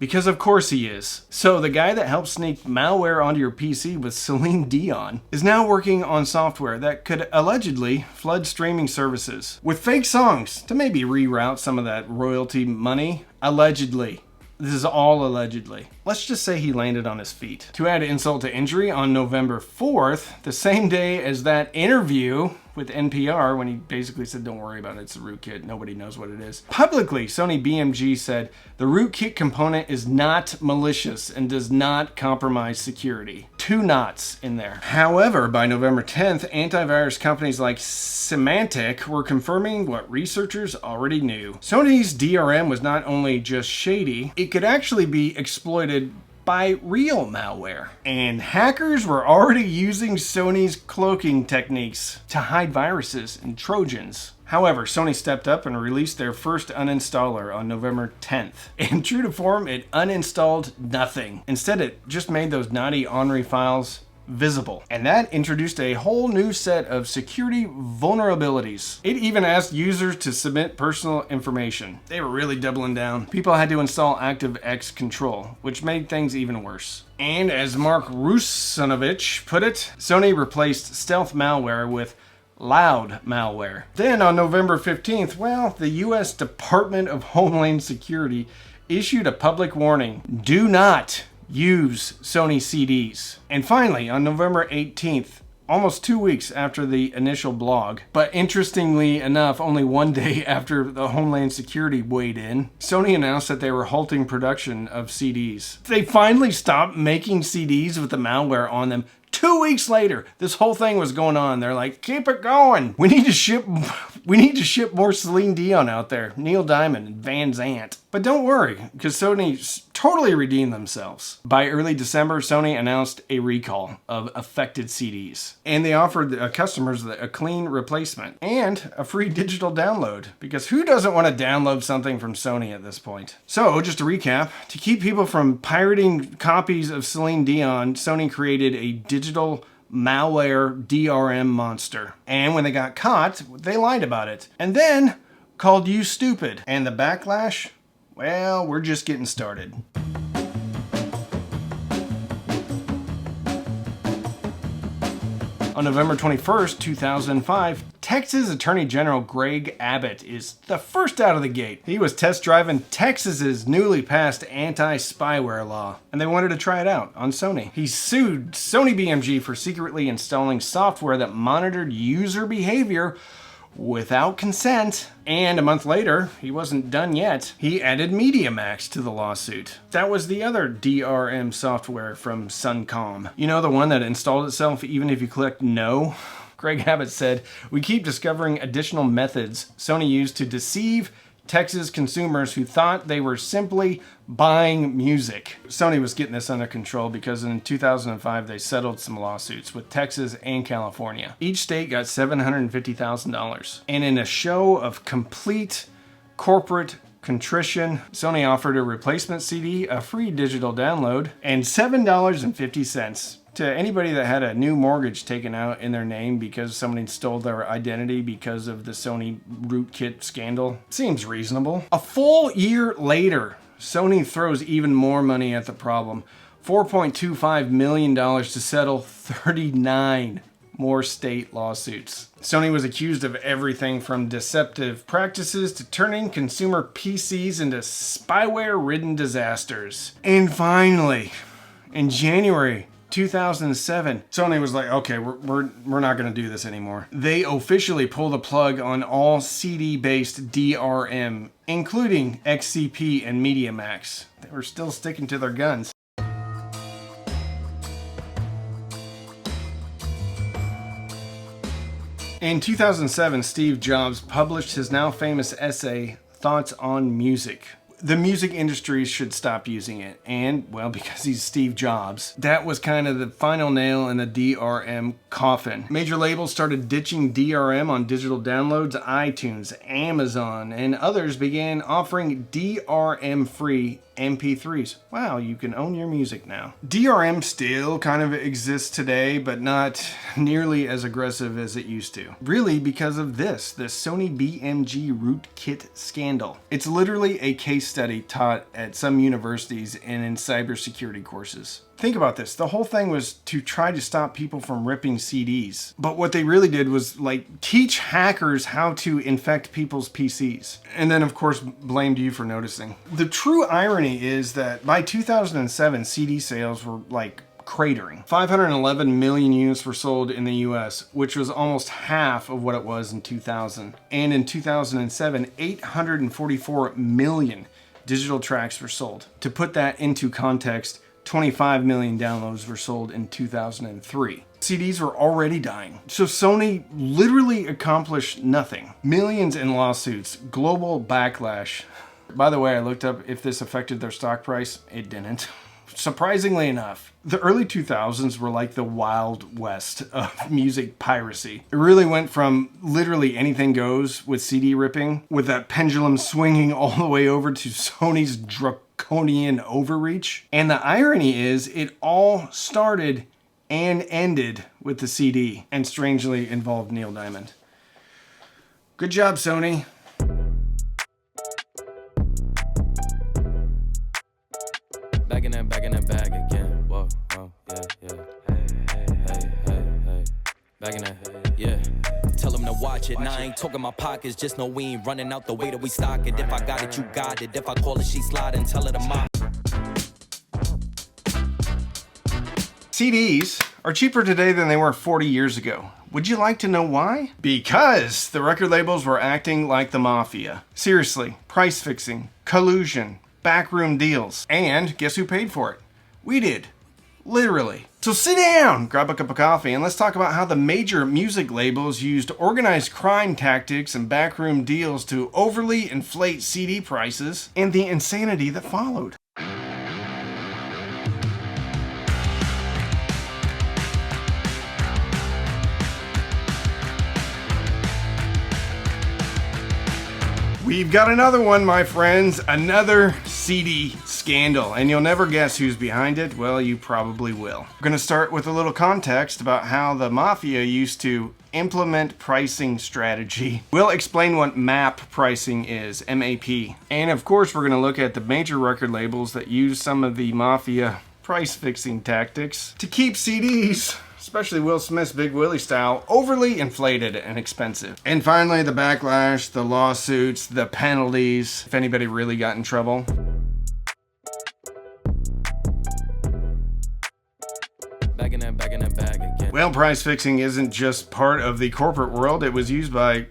Because of course he is. So the guy that helped sneak malware onto your PC with Celine Dion is now working on software that could allegedly flood streaming services with fake songs to maybe reroute some of that royalty money. Allegedly. This is all allegedly. Let's just say he landed on his feet. To add insult to injury, on November 4th, the same day as that interview with NPR, when he basically said, don't worry about it, it's a rootkit, nobody knows what it is. Publicly, Sony BMG said, the rootkit component is not malicious and does not compromise security. 2 knots in there. However, by November 10th, antivirus companies like Symantec were confirming what researchers already knew. Sony's DRM was not only just shady, it could actually be exploited by real malware. And hackers were already using Sony's cloaking techniques to hide viruses and Trojans. However, Sony stepped up and released their first uninstaller on November 10th. And true to form, it uninstalled nothing. Instead, it just made those naughty ONRI files visible. And that introduced a whole new set of security vulnerabilities. It even asked users to submit personal information. They were really doubling down. People had to install ActiveX Control, which made things even worse. And as Mark Russinovich put it, Sony replaced stealth malware with loud malware. Then on November 15th, well, the US Department of Homeland Security issued a public warning. Do not use Sony CDs. And finally, on November 18th, almost 2 weeks after the initial blog, but interestingly enough, only 1 day after the Homeland Security weighed in, Sony announced that they were halting production of CDs. They finally stopped making CDs with the malware on them. 2 weeks later, this whole thing was going on. They're like, keep it going. We need to ship more Celine Dion out there, Neil Diamond and Van Zandt. But don't worry, because Sony totally redeemed themselves. By early December, Sony announced a recall of affected CDs. And they offered customers a clean replacement and a free digital download. Because who doesn't want to download something from Sony at this point? So, just to recap, to keep people from pirating copies of Celine Dion, Sony created a digital malware DRM monster. And when they got caught, they lied about it. And then called you stupid. And the backlash? Well, we're just getting started. On November 21st, 2005, Texas Attorney General Greg Abbott is the first out of the gate. He was test driving Texas's newly passed anti-spyware law, and they wanted to try it out on Sony. He sued Sony BMG for secretly installing software that monitored user behavior without consent. And a month later, he wasn't done yet. He added MediaMax to the lawsuit. That was the other DRM software from Suncom. You know, the one that installed itself even if you clicked no? Greg Abbott said, "We keep discovering additional methods Sony used to deceive Texas consumers who thought they were simply buying music." Sony was getting this under control because in 2005 they settled some lawsuits with Texas and California. Each state got $750,000. And in a show of complete corporate contrition, Sony offered a replacement CD, a free digital download, and $7.50 to anybody that had a new mortgage taken out in their name because somebody stole their identity because of the Sony Rootkit scandal. Seems reasonable. A full year later, Sony throws even more money at the problem. $4.25 million to settle 39 more state lawsuits. Sony was accused of everything from deceptive practices to turning consumer PCs into spyware-ridden disasters. And finally, in January 2007, Sony was like, okay, we're not going to do this anymore. They officially pulled the plug on all CD-based DRM, including XCP and MediaMax. They were still sticking to their guns. In 2007, Steve Jobs published his now famous essay, Thoughts on Music. The music industry should stop using it. And, well, because he's Steve Jobs, that was kind of the final nail in the DRM coffin. Major labels started ditching DRM on digital downloads. iTunes, Amazon, and others began offering DRM-free MP3s. Wow, you can own your music now. DRM still kind of exists today, but not nearly as aggressive as it used to. Really because of the Sony BMG Rootkit scandal. It's literally a case study taught at some universities and in cybersecurity courses. Think about this. The whole thing was to try to stop people from ripping CDs. But what they really did was like teach hackers how to infect people's PCs. And then of course blamed you for noticing. The true irony is that by 2007, CD sales were like cratering. 511 million units were sold in the US, which was almost half of what it was in 2000. And in 2007, 844 million digital tracks were sold. To put that into context, 25 million downloads were sold in 2003. CDs were already dying. So Sony literally accomplished nothing. Millions in lawsuits, global backlash. By the way, I looked up if this affected their stock price. It didn't. Surprisingly enough, the early 2000s were like the Wild West of music piracy. It really went from literally anything goes with CD ripping, with that pendulum swinging all the way over to Sony's draconian overreach. And the irony is, it all started and ended with the CD, and strangely involved Neil Diamond. Good job, Sony. Back in that bag again. Whoa, yeah. Hey. Back in that, yeah. Tell them to watch it. Now I ain't talking my pockets, just know we ain't running out the way that we stock it. If I got it, you got it. If I call it, she slide and tell her to mop. CDs are cheaper today than they were 40 years ago. Would you like to know why? Because the record labels were acting like the Mafia. Seriously, price fixing, collusion, backroom deals. And guess who paid for it? We did. Literally. So sit down, grab a cup of coffee, and let's talk about how the major music labels used organized crime tactics and backroom deals to overly inflate CD prices and the insanity that followed. We've got another one, my friends, another CD scandal, and you'll never guess who's behind it. Well, you probably will. We're going to start with a little context about how the Mafia used to implement pricing strategy. We'll explain what MAP pricing is, M-A-P. And of course, we're going to look at the major record labels that use some of the Mafia price fixing tactics to keep CDs, especially Will Smith's Big Willie style, overly inflated and expensive. And finally, the backlash, the lawsuits, the penalties, if anybody really got in trouble. Back in that bag again. Well, price fixing isn't just part of the corporate world. It was used by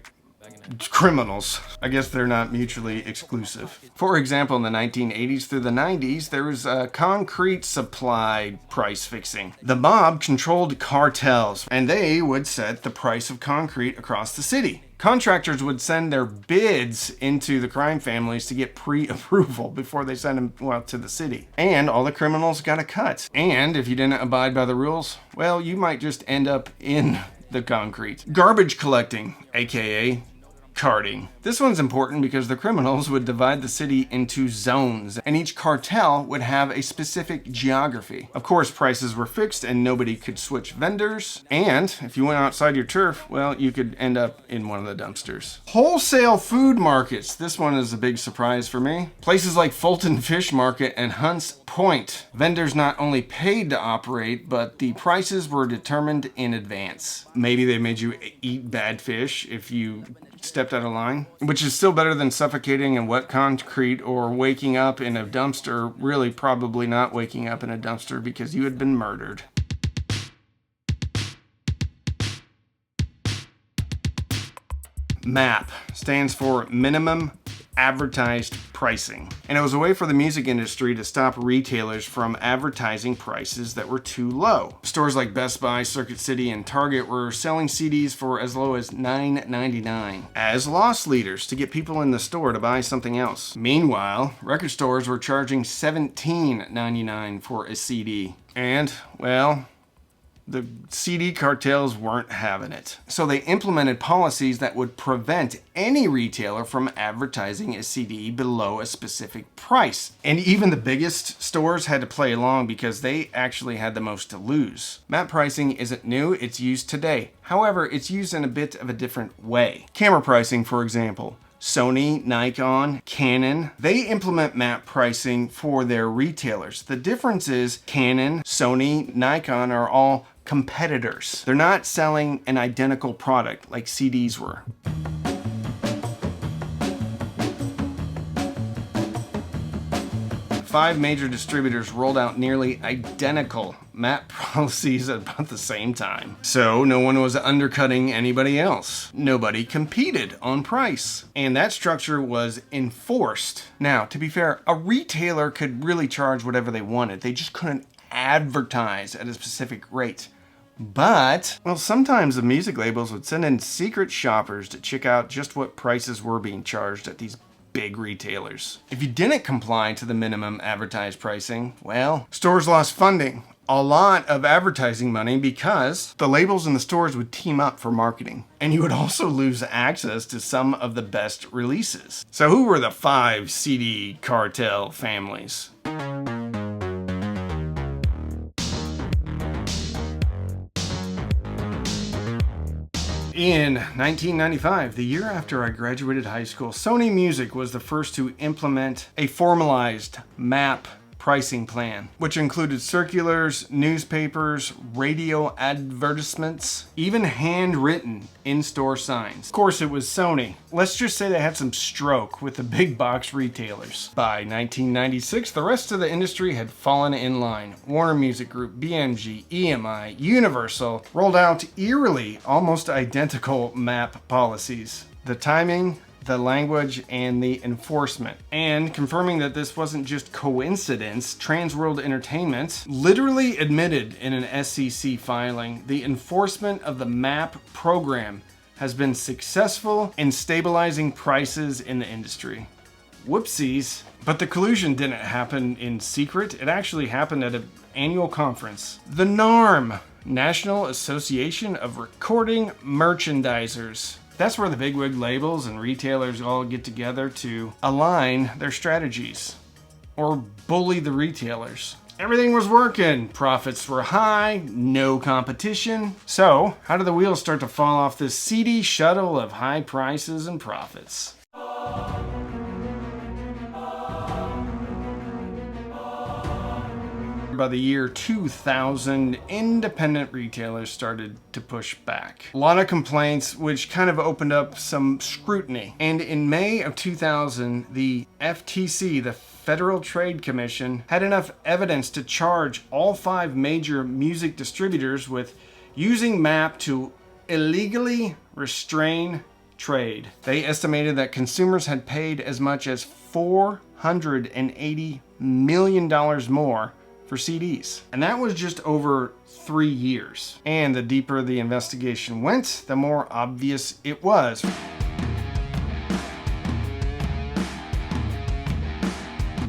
criminals. I guess they're not mutually exclusive. For example, in the 1980s through the 90s, there was concrete supply price fixing. The mob controlled cartels, and they would set the price of concrete across the city. Contractors would send their bids into the crime families to get pre-approval before they sent them out to the city. And all the criminals got a cut. And if you didn't abide by the rules, well, you might just end up in the concrete. Garbage collecting, aka carting. This one's important because the criminals would divide the city into zones, and each cartel would have a specific geography. Of course, prices were fixed and nobody could switch vendors. And if you went outside your turf, well, you could end up in one of the dumpsters. Wholesale food markets. This one is a big surprise for me. Places like Fulton Fish Market and Hunts Point. Vendors not only paid to operate, but the prices were determined in advance. Maybe they made you eat bad fish if you stepped out of line, which is still better than suffocating in wet concrete or waking up in a dumpster. Really, probably not waking up in a dumpster because you had been murdered. MAP stands for minimum advertised pricing. And it was a way for the music industry to stop retailers from advertising prices that were too low. Stores like Best Buy, Circuit City, and Target were selling CDs for as low as $9.99 as loss leaders to get people in the store to buy something else. Meanwhile, record stores were charging $17.99 for a CD. And, well, the CD cartels weren't having it. So they implemented policies that would prevent any retailer from advertising a CD below a specific price. And even the biggest stores had to play along because they actually had the most to lose. MAP pricing isn't new, it's used today. However, it's used in a bit of a different way. Camera pricing, for example. Sony, Nikon, Canon, they implement MAP pricing for their retailers. The difference is Canon, Sony, Nikon are all competitors. They're not selling an identical product like CDs were. Five major distributors rolled out nearly identical MAP policies at about the same time. So no one was undercutting anybody else. Nobody competed on price. And that structure was enforced. Now, to be fair, a retailer could really charge whatever they wanted. They just couldn't advertise at a specific rate. But, well, sometimes the music labels would send in secret shoppers to check out just what prices were being charged at these big retailers. If you didn't comply to the minimum advertised pricing, well, stores lost funding. A lot of advertising money because the labels in the stores would team up for marketing. And you would also lose access to some of the best releases. So who were the five CD cartel families? In 1995, the year after I graduated high school, Sony Music was the first to implement a formalized MAP pricing plan, which included circulars, newspapers, radio advertisements, even handwritten in-store signs. Of course, it was Sony. Let's just say they had some stroke with the big box retailers. By 1996, the rest of the industry had fallen in line. Warner Music Group, BMG, EMI, Universal rolled out eerily almost identical MAP policies. The timing, the language, and the enforcement. And confirming that this wasn't just coincidence, Transworld Entertainment literally admitted in an SEC filing the enforcement of the MAP program has been successful in stabilizing prices in the industry. Whoopsies. But the collusion didn't happen in secret. It actually happened at an annual conference. The NARM, National Association of Recording Merchandisers. That's where the bigwig labels and retailers all get together to align their strategies or bully the retailers. Everything was working. Profits were high, no competition. So, how did the wheels start to fall off this seedy shuttle of high prices and profits? By the year 2000, independent retailers started to push back. A lot of complaints, which kind of opened up some scrutiny. And in May of 2000, the FTC, the Federal Trade Commission, had enough evidence to charge all five major music distributors with using MAP to illegally restrain trade. They estimated that consumers had paid as much as $480 million more for CDs. And that was just over 3 years. And the deeper the investigation went, the more obvious it was.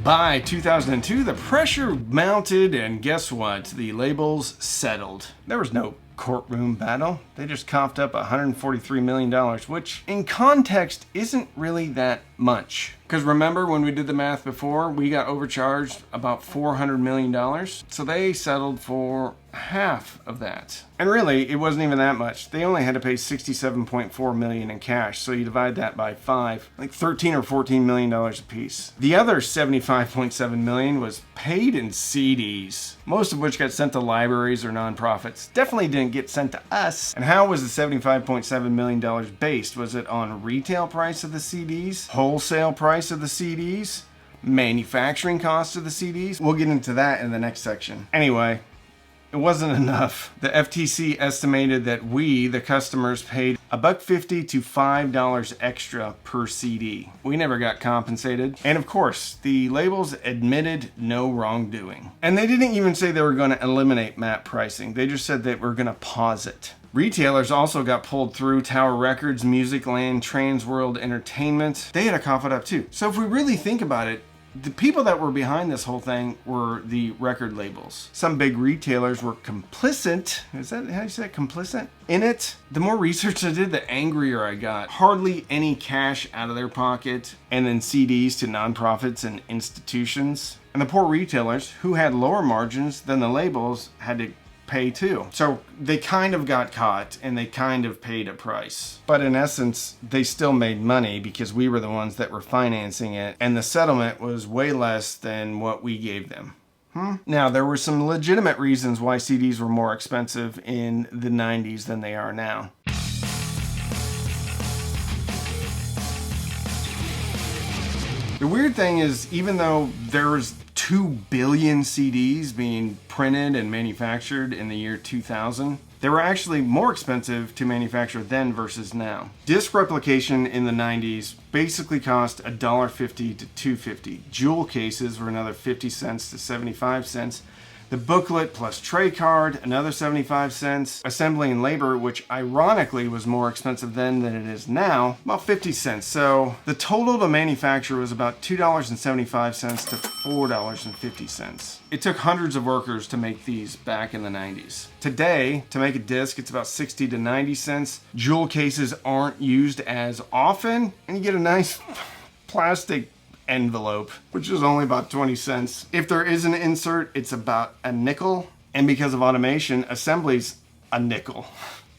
By 2002, the pressure mounted, and guess what? The labels settled. There was no courtroom battle. They just coughed up $143 million, which in context isn't really that much. Because remember when we did the math before, we got overcharged about $400 million. So they settled for half of that. And really, it wasn't even that much. They only had to pay $67.4 million in cash. So you divide that by 5, like $13 or $14 million a piece. The other $75.7 million was paid in CDs, most of which got sent to libraries or nonprofits. Definitely didn't get sent to us. And how was the $75.7 million based? Was it on retail price of the CDs, wholesale price of the CDs, manufacturing cost of the CDs? We'll get into that in the next section. Anyway, it wasn't enough. The FTC estimated that we, the customers, paid $1.50 to $5 extra per CD. We never got compensated. And of course, the labels admitted no wrongdoing. And they didn't even say they were going to eliminate map pricing. They just said that we're going to pause it. Retailers also got pulled through. Tower Records, Musicland, Transworld Entertainment. They had to cough it up too. So if we really think about it, the people that were behind this whole thing were the record labels. Some big retailers were complicit. Is that how you say it? Complicit? In it. The more research I did, the angrier I got. Hardly any cash out of their pocket, and then CDs to nonprofits and institutions. And the poor retailers, who had lower margins than the labels, had to pay too. So they kind of got caught and they kind of paid a price. But in essence, they still made money because we were the ones that were financing it, and the settlement was way less than what we gave them. Now, there were some legitimate reasons why CDs were more expensive in the 90s than they are now. The weird thing is, even though there was 2 billion CDs being printed and manufactured in the year 2000, they were actually more expensive to manufacture then versus now. Disc replication in the 90s basically cost $1.50 to $2.50. Jewel cases were another 50 cents to 75 cents. The booklet plus tray card, another 75 cents. Assembly and labor, which ironically was more expensive then than it is now, about 50 cents. So the total to manufacture was about $2.75 to $4.50. It took hundreds of workers to make these back in the 90s. Today, to make a disc, it's about 60 to 90 cents. Jewel cases aren't used as often, and you get a nice plastic envelope, which is only about 20 cents. If there is an insert, it's about a nickel. And because of automation, assembly's a nickel.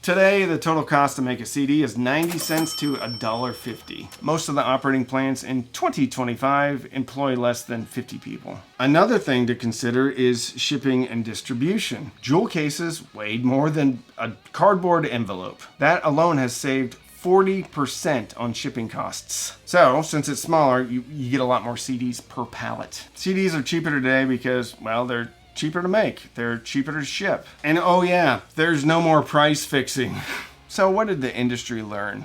Today, the total cost to make a CD is 90 cents to $1.50. Most of the operating plants in 2025 employ less than 50 people. Another thing to consider is shipping and distribution. Jewel cases weighed more than a cardboard envelope. That alone has saved 40% on shipping costs. So, since it's smaller, you get a lot more CDs per pallet. CDs are cheaper today because, well, they're cheaper to make. They're cheaper to ship. And oh yeah, there's no more price fixing. So what did the industry learn?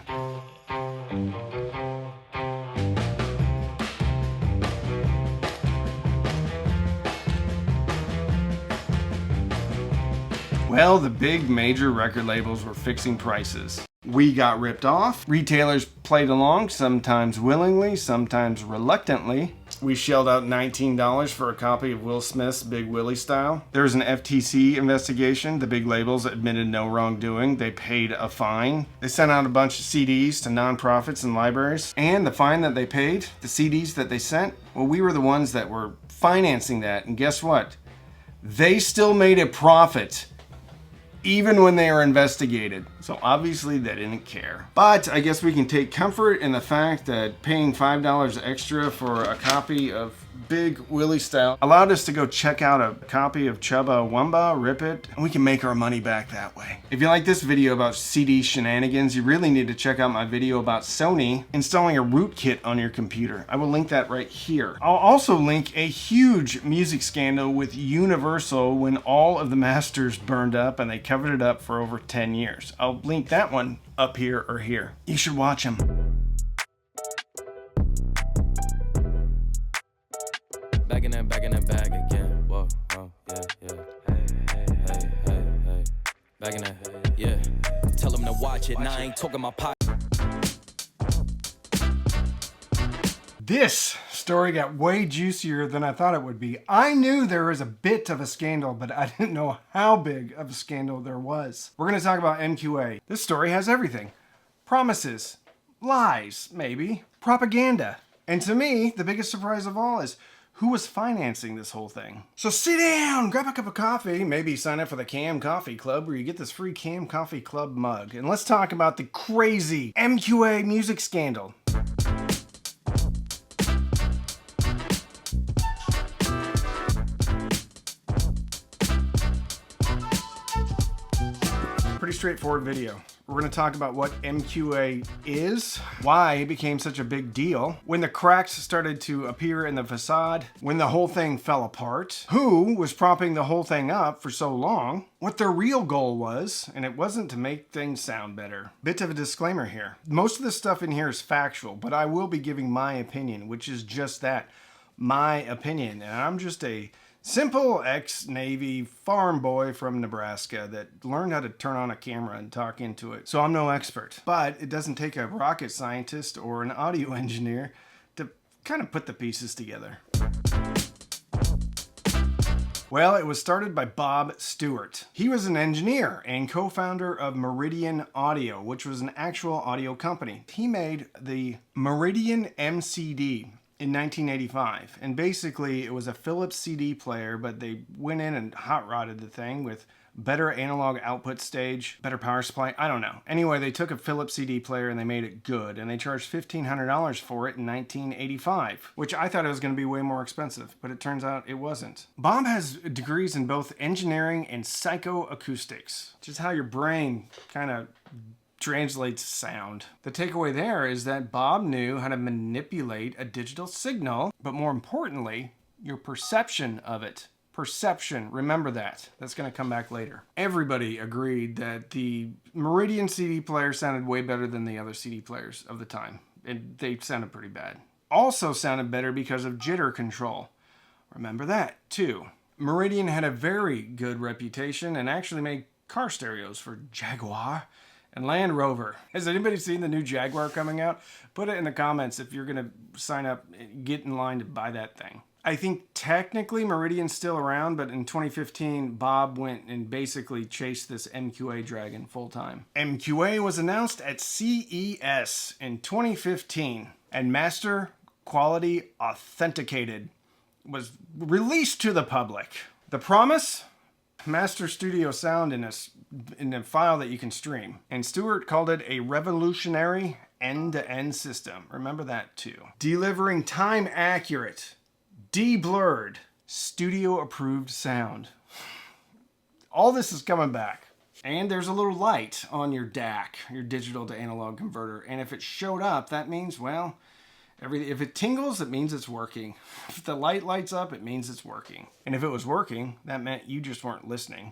Well, the big major record labels were fixing prices. We got ripped off. Retailers played along, sometimes willingly, sometimes reluctantly. We shelled out $19 for a copy of Will Smith's Big Willie Style. There was an FTC investigation. The big labels admitted no wrongdoing. They paid a fine. They sent out a bunch of CDs to nonprofits and libraries. And the fine that they paid, the CDs that they sent, well, we were the ones that were financing that. And guess what? They still made a profit, even when they are investigated. So obviously they didn't care. But I guess we can take comfort in the fact that paying $5 extra for a copy of Big Willie style, allowed us to go check out a copy of Chumbawamba, rip it, and we can make our money back that way. If you like this video about CD shenanigans, you really need to check out my video about Sony installing a rootkit on your computer. I will link that right here. I'll also link a huge music scandal with Universal when all of the masters burned up and they covered it up for over 10 years. I'll link that one up here or here. You should watch them. Back in that bag again. Whoa, whoa, yeah, yeah. Hey. Back in that, yeah. Tell them to watch it. Now I ain't talking my pocket. This story got way juicier than I thought it would be. I knew there was a bit of a scandal, but I didn't know how big of a scandal there was. We're going to talk about MQA. This story has everything. Promises, lies, maybe, propaganda. And to me, the biggest surprise of all is who was financing this whole thing. So sit down, grab a cup of coffee, maybe sign up for the Cam Coffee Club where you get this free Cam Coffee Club mug. And let's talk about the crazy MQA music scandal. Pretty straightforward video. We're going to talk about what MQA is, why it became such a big deal, when the cracks started to appear in the facade, when the whole thing fell apart, who was propping the whole thing up for so long, what their real goal was, and it wasn't to make things sound better. Bit of a disclaimer here. Most of the stuff in here is factual, but I will be giving my opinion, which is just that, my opinion. And I'm just a simple ex-Navy farm boy from Nebraska that learned how to turn on a camera and talk into it. So I'm no expert, but it doesn't take a rocket scientist or an audio engineer to kind of put the pieces together. Well, it was started by Bob Stewart. He was an engineer and co-founder of Meridian Audio, which was an actual audio company. He made the Meridian MCD in 1985, and basically it was a Philips CD player, but they went in and hot rodded the thing with better analog output stage, better power supply, I don't know. Anyway, they took a Philips CD player and they made it good, and they charged $1,500 for it in 1985, which I thought it was going to be way more expensive, but it turns out it wasn't. Bob has degrees in both engineering and psychoacoustics, which is how your brain kind of translates sound. The takeaway there is that Bob knew how to manipulate a digital signal, but more importantly, your perception of it. Perception, remember that. That's going to come back later. Everybody agreed that the Meridian CD player sounded way better than the other CD players of the time. And they sounded pretty bad. Also sounded better because of jitter control. Remember that, too. Meridian had a very good reputation and actually made car stereos for Jaguar and Land Rover. Has anybody seen the new Jaguar coming out? Put it in the comments if you're gonna sign up, get in line to buy that thing. I think technically Meridian's still around, but in 2015, Bob went and basically chased this MQA dragon full time. MQA was announced at CES in 2015, and Master Quality Authenticated was released to the public. The promise? Master Studio sound in a file that you can stream. And Stewart called it a revolutionary end-to-end system. Remember that too. Delivering time-accurate, de-blurred, studio-approved sound. All this is coming back. And there's a little light on your DAC, your digital to analog converter. And if it showed up, that means, well, if it tingles, it means it's working. If the light lights up, it means it's working. And if it was working, that meant you just weren't listening.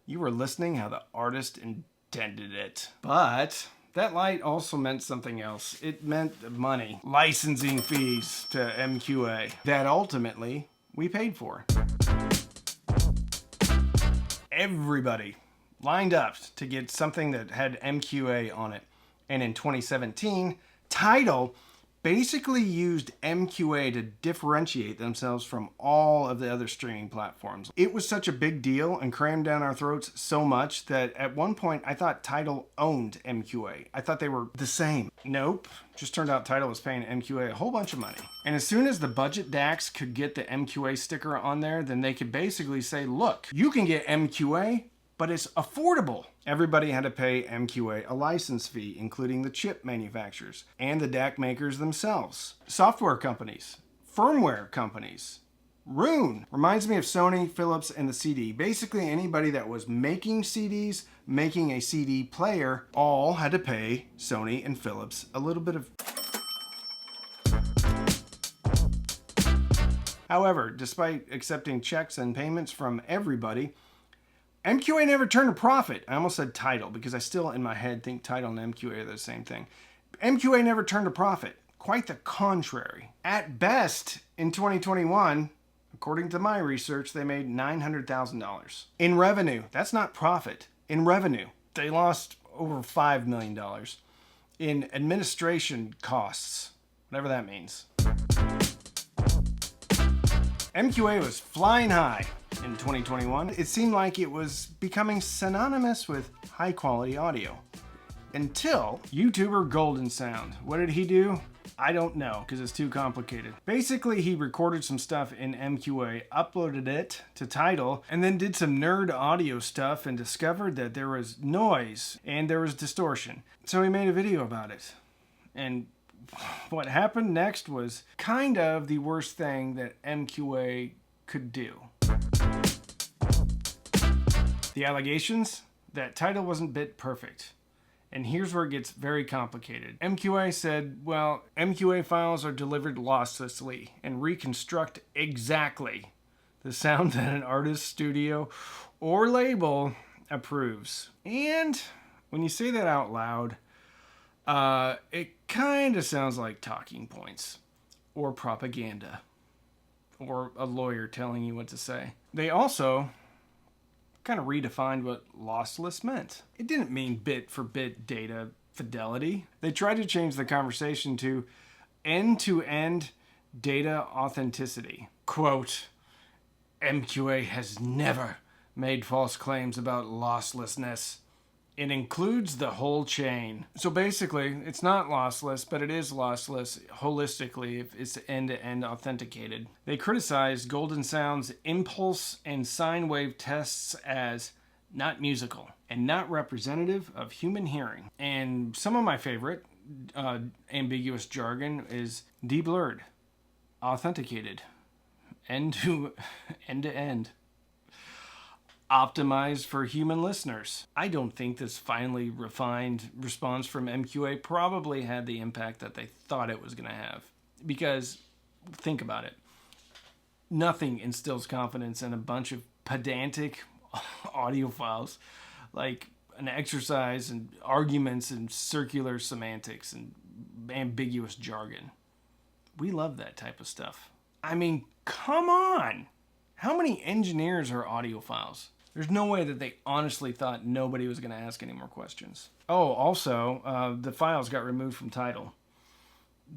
You were listening how the artist intended it. But that light also meant something else. It meant money. Licensing fees to MQA that ultimately we paid for. Everybody lined up to get something that had MQA on it. And in 2017, Tidal basically used MQA to differentiate themselves from all of the other streaming platforms. It was such a big deal and crammed down our throats so much that at one point I thought Tidal owned MQA. I thought they were the same. Nope. Just turned out Tidal was paying MQA a whole bunch of money. And as soon as the budget DACs could get the MQA sticker on there, then they could basically say, look, you can get MQA, but it's affordable. Everybody had to pay MQA a license fee, including the chip manufacturers and the DAC makers themselves. Software companies firmware companies. Roon reminds me of Sony, Philips, and the CD. Basically, anybody that was making CDs, making a CD player, all had to pay Sony and Philips a little bit of... However, despite accepting checks and payments from everybody, MQA never turned a profit. I almost said Tidal because I still in my head think Tidal and MQA are the same thing. MQA never turned a profit. Quite the contrary. At best, in 2021, according to my research, they made $900,000. In revenue, that's not profit. In revenue, they lost over $5 million. In administration costs, whatever that means. MQA was flying high in 2021. It seemed like it was becoming synonymous with high quality audio. Until YouTuber Golden Sound. What did he do? I don't know because it's too complicated. Basically, he recorded some stuff in MQA, uploaded it to Tidal, and then did some nerd audio stuff and discovered that there was noise and there was distortion. So he made a video about it. And what happened next was kind of the worst thing that MQA could do. The allegations that Tidal wasn't bit perfect. And here's where it gets very complicated. MQA said, well, MQA files are delivered losslessly and reconstruct exactly the sound that an artist, studio, or label approves. And when you say that out loud, it kind of sounds like talking points or propaganda or a lawyer telling you what to say. They also kind of redefined what lossless meant. It didn't mean bit for bit data fidelity. They tried to change the conversation to end-to-end data authenticity. Quote, MQA has never made false claims about losslessness. It includes the whole chain. So basically, it's not lossless, but it is lossless holistically if it's end-to-end authenticated. They criticized Golden Sound's impulse and sine wave tests as not musical and not representative of human hearing. And some of my favorite ambiguous jargon is deblurred, authenticated, end-to-end. Optimized for human listeners. I don't think this finely refined response from MQA probably had the impact that they thought it was going to have. Because, think about it. Nothing instills confidence in a bunch of pedantic audio files like an exercise in arguments and circular semantics and ambiguous jargon. We love that type of stuff. I mean, come on! How many engineers are audiophiles? There's no way that they honestly thought nobody was going to ask any more questions. Oh, also, the files got removed from Tidal.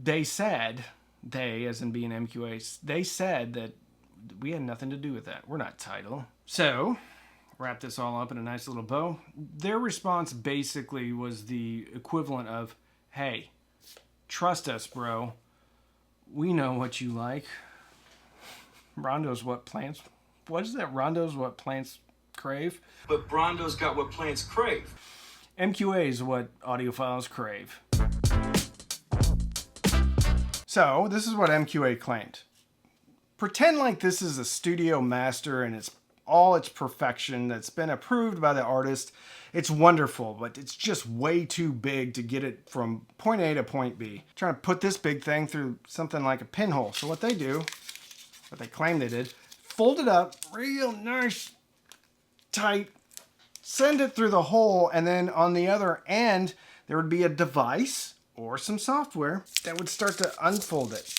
They said, they, as in being MQA, they said that we had nothing to do with that. We're not Tidal. So, wrap this all up in a nice little bow. Their response basically was the equivalent of, hey, trust us, bro. We know what you like. Rondo's what plants... What is that? Rondo's what plants crave? But Rondo's got what plants crave. MQA is what audiophiles crave. So, this is what MQA claimed. Pretend like this is a studio master and it's all its perfection that's been approved by the artist. It's wonderful, but it's just way too big to get it from point A to point B. Trying to put this big thing through something like a pinhole. So what they do, what they claim they did, fold it up real nice, tight, send it through the hole, and then on the other end, there would be a device or some software that would start to unfold it.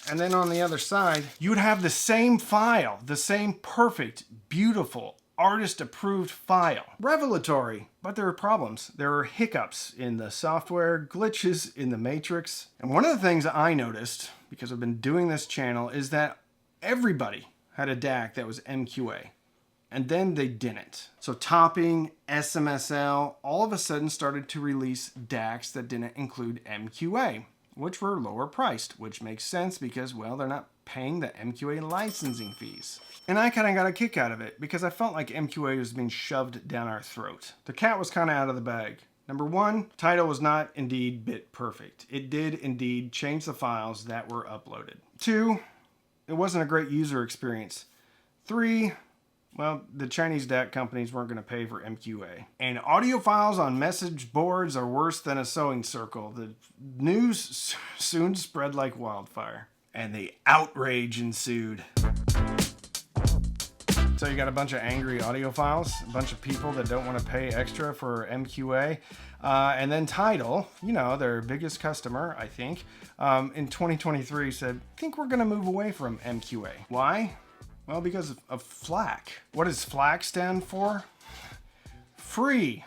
And then on the other side, you would have the same file, the same perfect, beautiful, artist-approved file. Revelatory, but there are problems. There are hiccups in the software, glitches in the matrix. And one of the things I noticed, because I've been doing this channel, is that everybody had a DAC that was MQA. And then they didn't. So Topping, SMSL, all of a sudden started to release DACs that didn't include MQA, which were lower priced, which makes sense because, well, they're not paying the MQA licensing fees. And I kind of got a kick out of it because I felt like MQA was being shoved down our throat. The cat was kind of out of the bag. Number one, Tidal was not indeed bit perfect. It did indeed change the files that were uploaded. Two, it wasn't a great user experience. Three, well, the Chinese DAT companies weren't going to pay for MQA. And audio files on message boards are worse than a sewing circle. The news soon spread like wildfire. And the outrage ensued. So you got a bunch of angry audio files, a bunch of people that don't want to pay extra for MQA, and then Tidal, you know, their biggest customer, I think, in 2023 said, I think we're going to move away from MQA. Why? Well, because of FLAC. What does FLAC stand for? Free,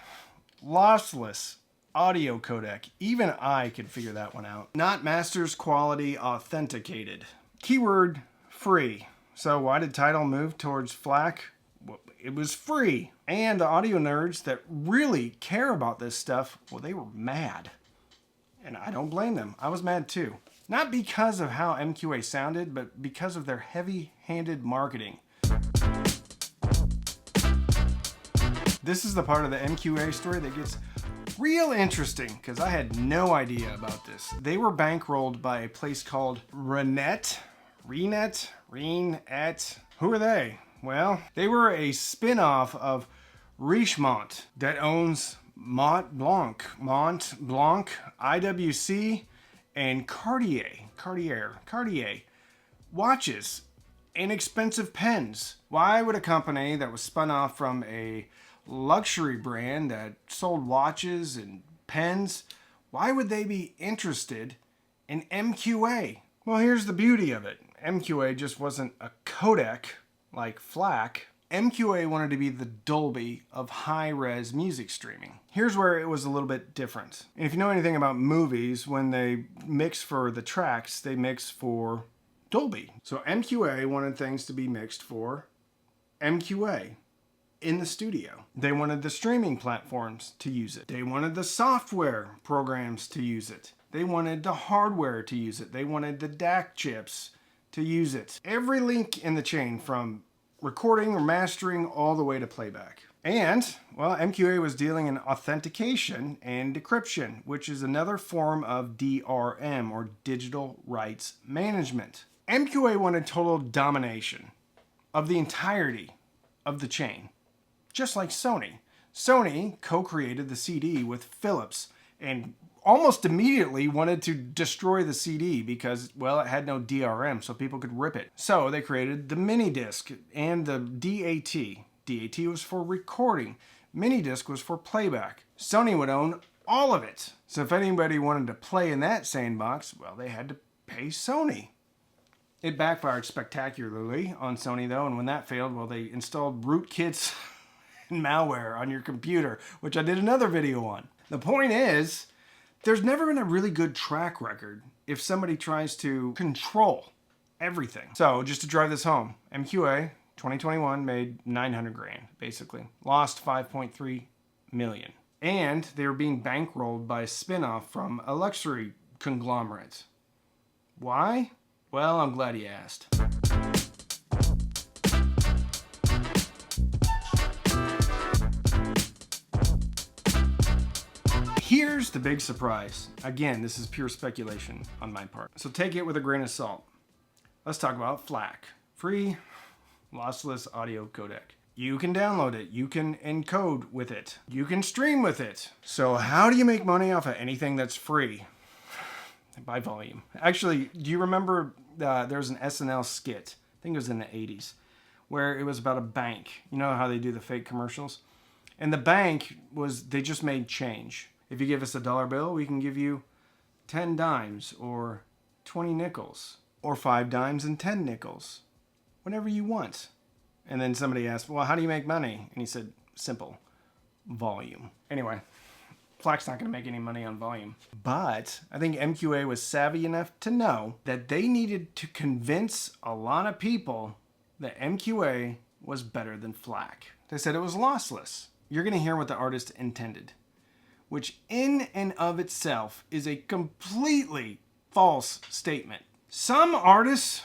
lossless audio codec. Even I could figure that one out. Not master's quality authenticated. Keyword free. So why did Tidal move towards FLAC? Well, it was free. And the audio nerds that really care about this stuff, well, they were mad. And I don't blame them. I was mad too. Not because of how MQA sounded, but because of their heavy-handed marketing. This is the part of the MQA story that gets real interesting, because I had no idea about this. They were bankrolled by a place called Reenet. Who are they? Well, they were a spin-off of Richemont that owns Mont Blanc, IWC, and Cardier watches, inexpensive pens. Why would a company that was spun off from a luxury brand that sold watches and pens, why would they be interested in MQA? Well, here's the beauty of it. MQA just wasn't a codec like FLAC. MQA wanted to be the Dolby of high-res music streaming. Here's where it was a little bit different. And if you know anything about movies, when they mix for the tracks, they mix for Dolby. So MQA wanted things to be mixed for MQA in the studio. They wanted the streaming platforms to use it. They wanted the software programs to use it. They wanted the hardware to use it. They wanted the DAC chips to use it. Every link in the chain, from recording or mastering all the way to playback. And, well, MQA was dealing in authentication and decryption, which is another form of DRM, or digital rights management. MQA wanted total domination of the entirety of the chain, just like Sony. Sony co-created the CD with Philips and almost immediately wanted to destroy the CD because, well, it had no DRM, so people could rip it. So they created the MiniDisc and the DAT. DAT was for recording. MiniDisc was for playback. Sony would own all of it. So if anybody wanted to play in that sandbox, well, they had to pay Sony. It backfired spectacularly on Sony, though, and when that failed, well, they installed rootkits and malware on your computer, which I did another video on. The point is, there's never been a really good track record if somebody tries to control everything. So just to drive this home, MQA 2021 made 900 grand, basically. Lost 5.3 million. And they were being bankrolled by a spinoff from a luxury conglomerate. Why? Well, I'm glad you asked. Here's the big surprise. Again, this is pure speculation on my part, so take it with a grain of salt. Let's talk about FLAC. Free, lossless audio codec. You can download it. You can encode with it. You can stream with it. So how do you make money off of anything that's free? By volume. Actually, do you remember there was an SNL skit, I think it was in the 80s, where it was about a bank. You know how they do the fake commercials? And the bank they just made change. If you give us a dollar bill, we can give you 10 dimes or 20 nickels or 5 dimes and 10 nickels, whatever you want. And then somebody asked, well, how do you make money? And he said, simple, volume. Anyway, FLAC's not going to make any money on volume. But I think MQA was savvy enough to know that they needed to convince a lot of people that MQA was better than FLAC. They said it was lossless. You're going to hear what the artist intended, which in and of itself is a completely false statement. Some artists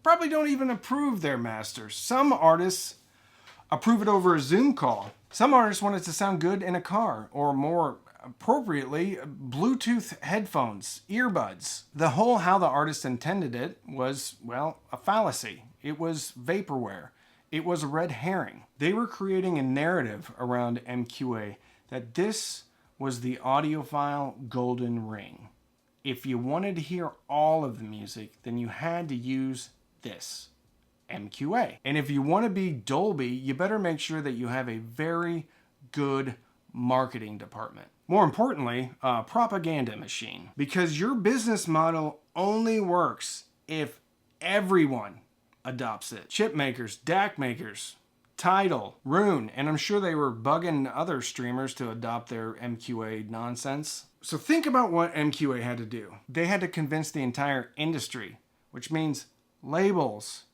probably don't even approve their masters. Some artists approve it over a Zoom call. Some artists want it to sound good in a car, or more appropriately, Bluetooth headphones, earbuds. The whole how the artist intended it was, well, a fallacy. It was vaporware. It was a red herring. They were creating a narrative around MQA that this was the audiophile golden ring. If you wanted to hear all of the music, then you had to use this, MQA. And if you want to be Dolby, you better make sure that you have a very good marketing department. More importantly, a propaganda machine. Because your business model only works if everyone adopts it. Chip makers, DAC makers, Tidal, Rune, and I'm sure they were bugging other streamers to adopt their MQA nonsense. So think about what MQA had to do. They had to convince the entire industry, which means labels,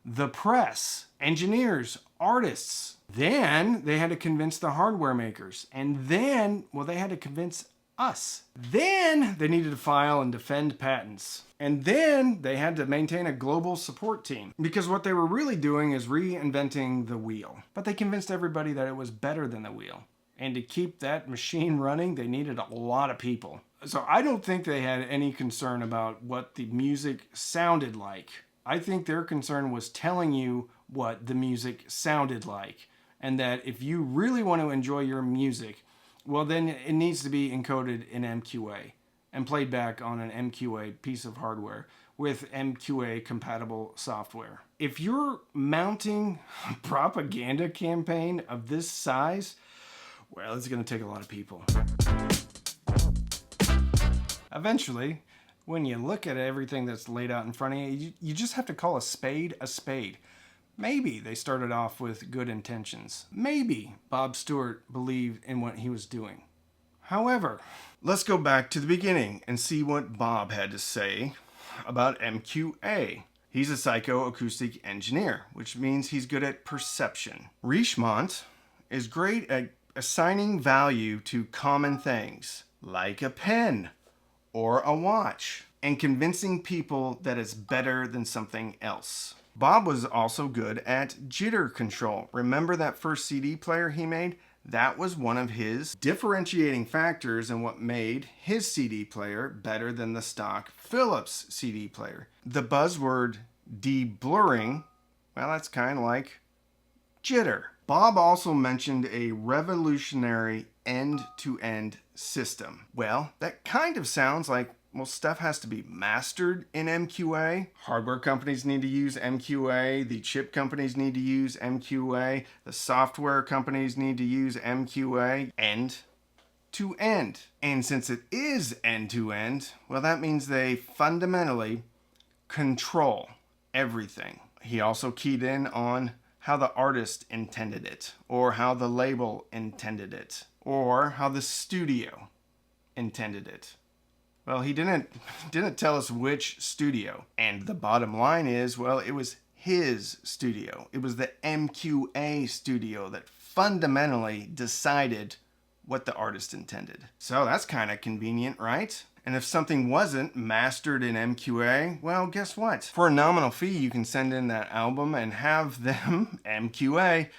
the press, engineers, artists. Then they had to convince the hardware makers. And then, well, they had to convince us. Then they needed to file and defend patents. And then they had to maintain a global support team. Because what they were really doing is reinventing the wheel. But they convinced everybody that it was better than the wheel. And to keep that machine running, they needed a lot of people. So I don't think they had any concern about what the music sounded like. I think their concern was telling you what the music sounded like. And that if you really want to enjoy your music, well, then it needs to be encoded in MQA and played back on an MQA piece of hardware with MQA compatible software. If you're mounting a propaganda campaign of this size, well, it's going to take a lot of people. Eventually, when you look at everything that's laid out in front of you, you just have to call a spade a spade. Maybe they started off with good intentions. Maybe Bob Stewart believed in what he was doing. However, let's go back to the beginning and see what Bob had to say about MQA. He's a psychoacoustic engineer, which means he's good at perception. Richemont is great at assigning value to common things, like a pen or a watch, and convincing people that it's better than something else. Bob was also good at jitter control. Remember that first CD player he made? That was one of his differentiating factors and what made his CD player better than the stock Philips CD player. The buzzword de-blurring, well, that's kind of like jitter. Bob also mentioned a revolutionary end-to-end system. Well, that kind of sounds like, well, stuff has to be mastered in MQA. Hardware companies need to use MQA. The chip companies need to use MQA. The software companies need to use MQA. End to end. And since it is end to end, well, that means they fundamentally control everything. He also keyed in on how the artist intended it, or how the label intended it, or how the studio intended it. Well, he didn't tell us which studio. And the bottom line is, well, it was his studio. It was the MQA studio that fundamentally decided what the artist intended. So that's kind of convenient, right? And if something wasn't mastered in MQA, well, guess what? For a nominal fee, you can send in that album and have them, MQA,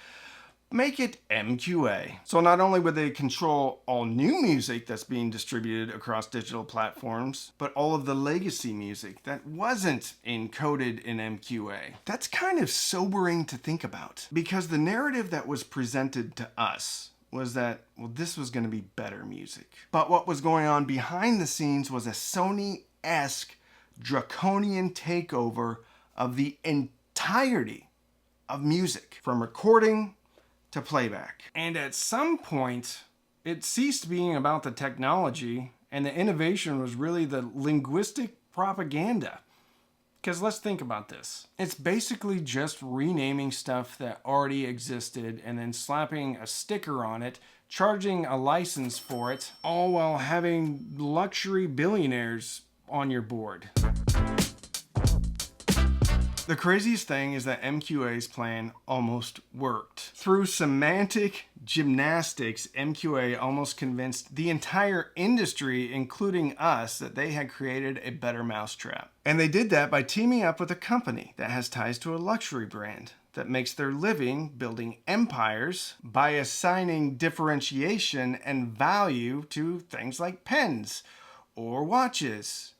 make it MQA. So not only would they control all new music that's being distributed across digital platforms, but all of the legacy music that wasn't encoded in MQA. That's kind of sobering to think about, because the narrative that was presented to us was that, well, this was going to be better music. But what was going on behind the scenes was a Sony-esque draconian takeover of the entirety of music, from recording to playback. And at some point, it ceased being about the technology, and the innovation was really the linguistic propaganda. Because let's think about this. It's basically just renaming stuff that already existed and then slapping a sticker on it, charging a license for it, all while having luxury billionaires on your board. The craziest thing is that MQA's plan almost worked. Through semantic gymnastics, MQA almost convinced the entire industry, including us, that they had created a better mousetrap. And they did that by teaming up with a company that has ties to a luxury brand. that makes their living building empires by assigning differentiation and value to things like pens or watches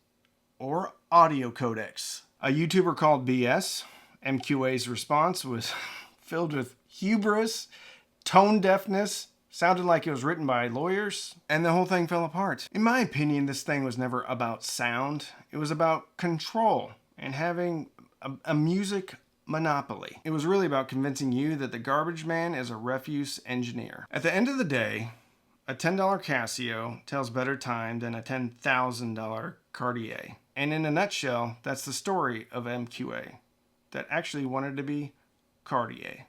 or audio codecs. A YouTuber called BS, MQA's response was filled with hubris, tone deafness, sounded like it was written by lawyers, and the whole thing fell apart. In my opinion, this thing was never about sound. It was about control and having a music monopoly. It was really about convincing you that the garbage man is a refuse engineer. At the end of the day, a $10 Casio tells better time than a $10,000 Cardier. And in a nutshell, that's the story of MQA that actually wanted to be Cardier.